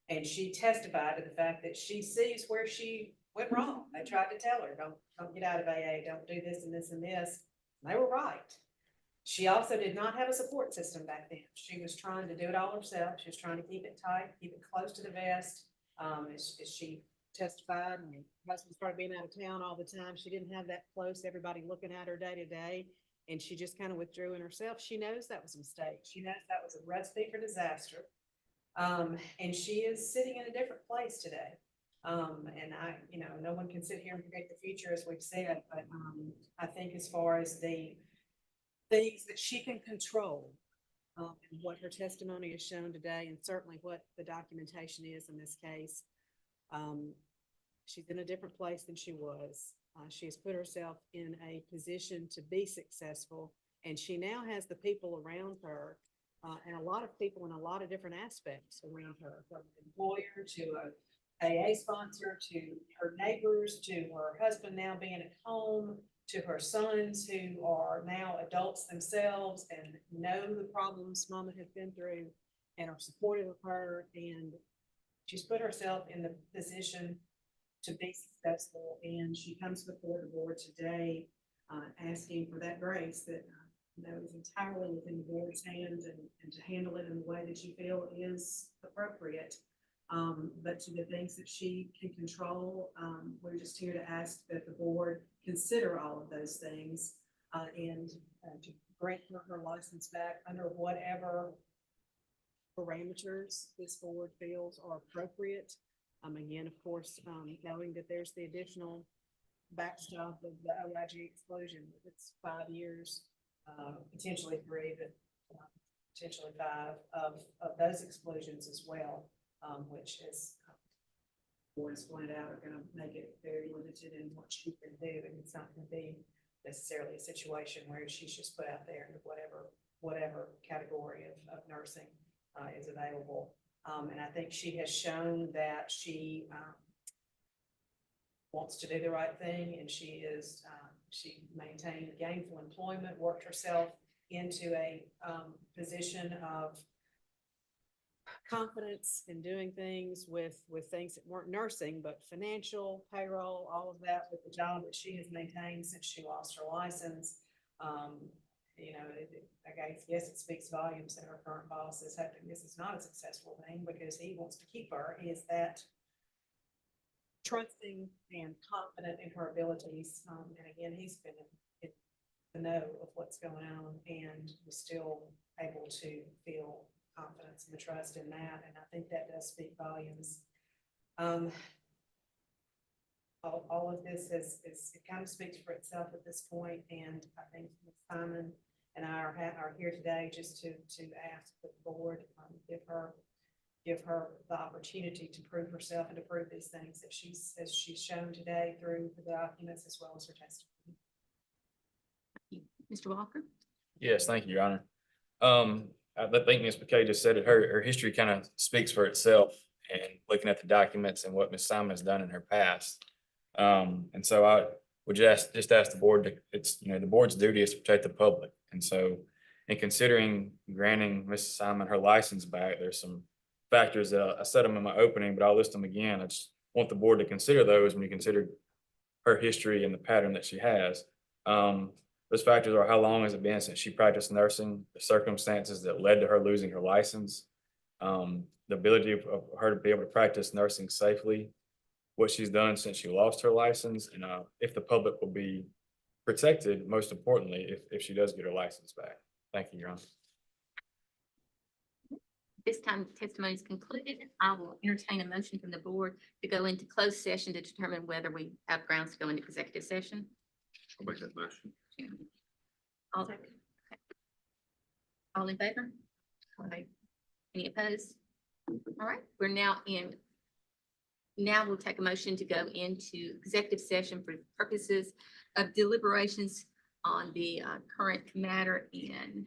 and she testified to the fact that she sees where she went wrong. They tried to tell her, don't get out of AA, don't do this and this and this. And they were right. She also did not have a support system back then. She was trying to do it all herself. She was trying to keep it tight, keep it close to the vest. As she testified, and her husband started being out of town all the time, she didn't have that close, everybody looking at her day to day, and she just kind of withdrew in herself. She knows that was a mistake. She knows that was a recipe for disaster. And she is sitting in a different place today. And no one can sit here and predict the future, as we've said, but I think as far as the things that she can control, and what her testimony has shown today, and certainly what the documentation is in this case, she's in a different place than she was. She has put herself in a position to be successful, and she now has the people around her, and a lot of people in a lot of different aspects around her, from an employer to AA sponsor, to her neighbors, to her husband now being at home, to her sons who are now adults themselves and know the problems Mama has been through and are supportive of her. And she's put herself in the position to be successful, and she comes before the board today, asking for that grace that, is entirely within the board's hands, and to handle it in the way that you feel is appropriate. But to the things that she can control, we're just here to ask that the board consider all of those things, and to grant her license back under whatever parameters this board feels are appropriate. Again, of course, knowing that there's the additional backstop of the OIG exclusion, it's 5 years, potentially 3, but potentially 5 of those exclusions as well, which is, board has pointed out, are gonna make it very limited in what she can do, and it's not gonna be necessarily a situation where she's just put out there into whatever category of nursing is available. And I think she has shown that she wants to do the right thing, and she maintained gainful employment, worked herself into a position of confidence in doing things with things that weren't nursing, but financial, payroll, all of that, with the job that she has maintained since she lost her license. I guess it speaks volumes that her current boss is having. This is not a successful thing because he wants to keep her. Is that trusting and confident in her abilities? And again, he's been in the know of what's going on, and was still able to feel confidence and the trust in that. And I think that does speak volumes. All of this it kind of speaks for itself at this point, and I think Ms. Simon and I are here today just to ask the board, give her the opportunity to prove herself and to prove these things that she's shown today through the documents as well as her testimony. Mr. Walker? Yes, thank you, Your Honor. I think Ms. McKay just said it, her history kind of speaks for itself, and looking at the documents and what Ms. Simon has done in her past. And so I would just ask the board to, it's, the board's duty is to protect the public. And so in considering granting Ms. Simon her license back, there's some factors that I said them in my opening, but I'll list them again. I just want the board to consider those when you consider her history and the pattern that she has. Those factors are: how long has it been since she practiced nursing, the circumstances that led to her losing her license, the ability of her to be able to practice nursing safely, what she's done since she lost her license, and if the public will be protected, most importantly, if she does get her license back. Thank you, Your Honor. This time testimony is concluded. I will entertain a motion from the board to go into closed session to determine whether we have grounds to go into executive session. I'll make that motion. All in favor? Okay. Any opposed? All right, now we'll take a motion to go into executive session for purposes of deliberations on the current matter in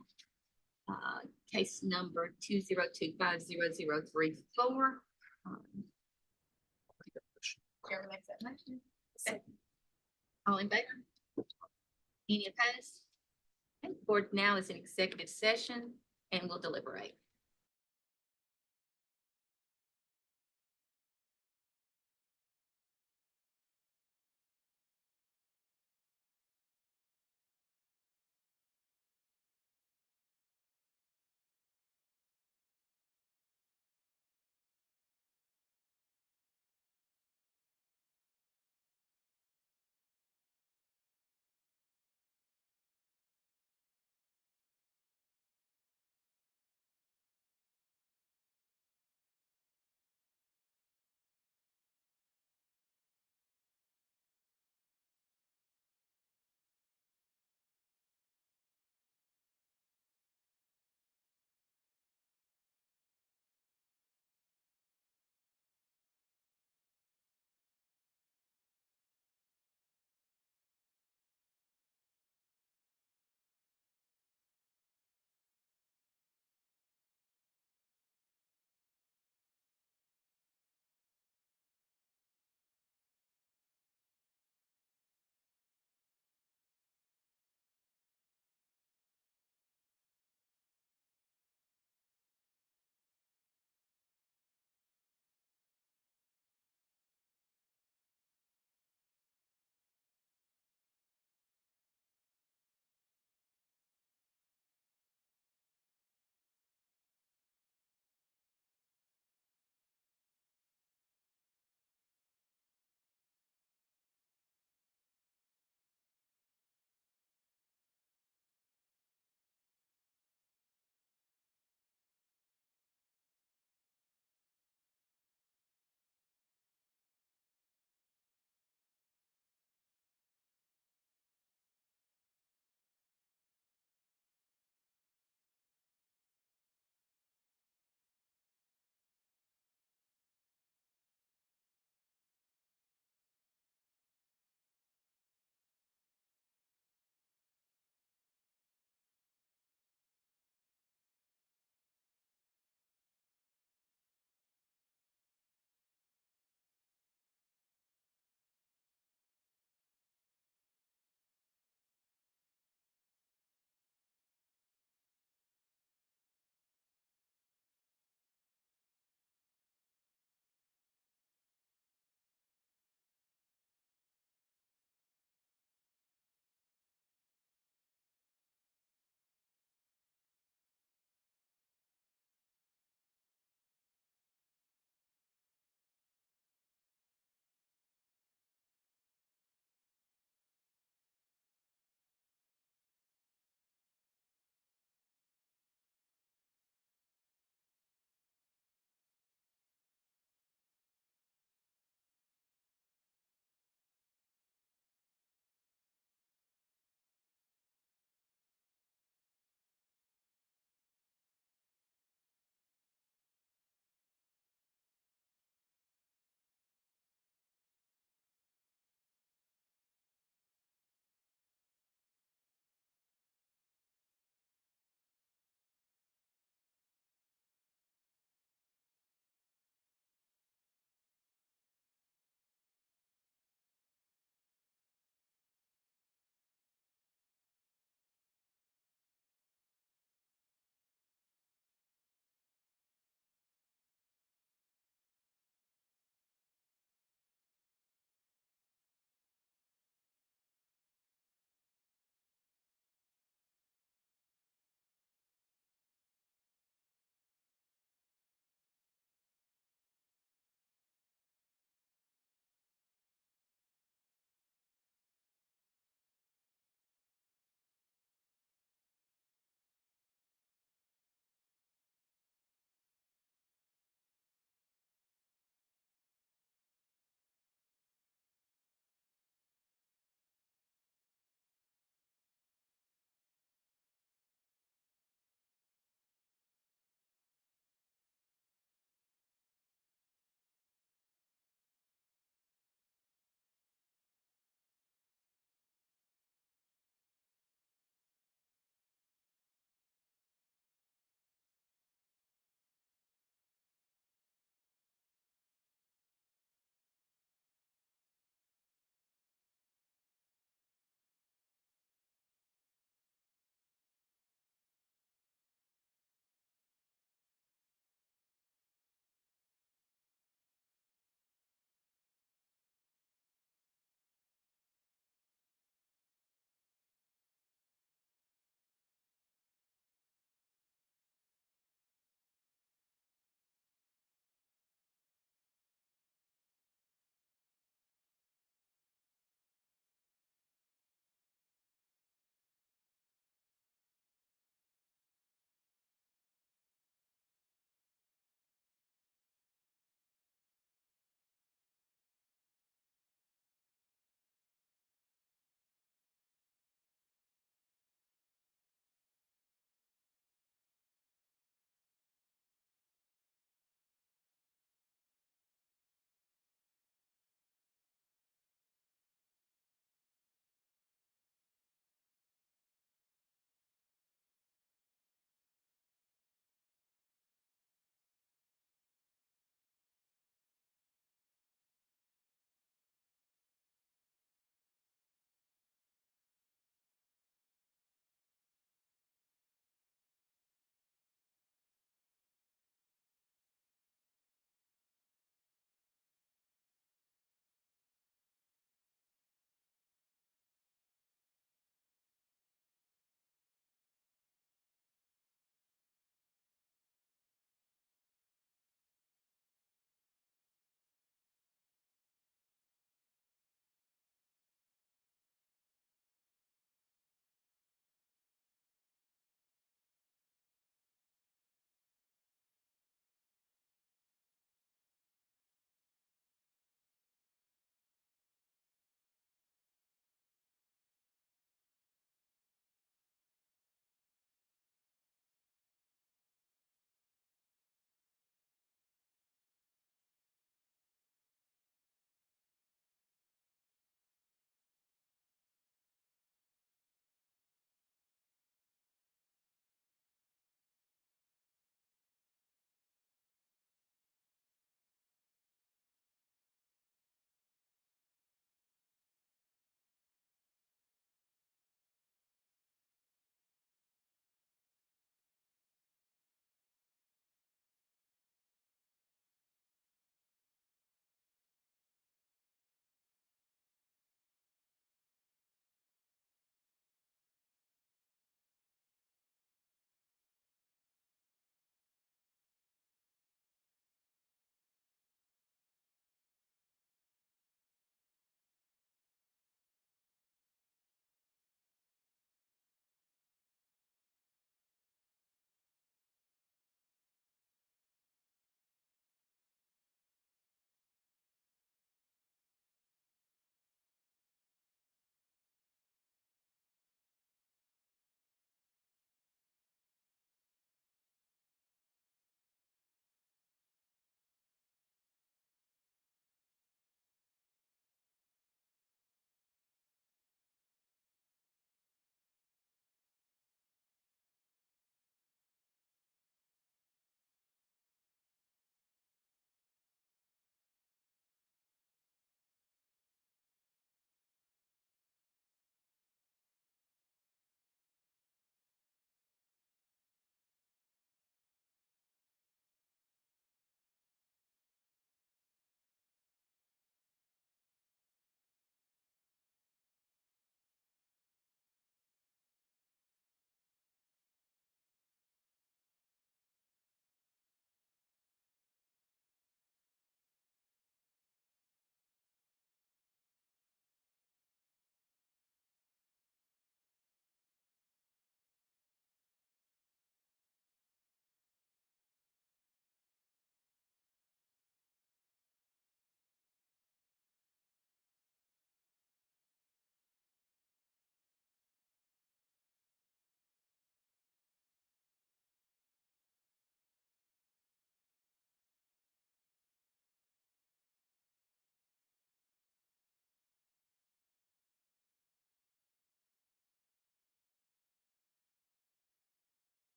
case number 202500034. Chairman makes that motion. Okay. All in favor? Any opposed? Okay, board now is in executive session and will deliberate.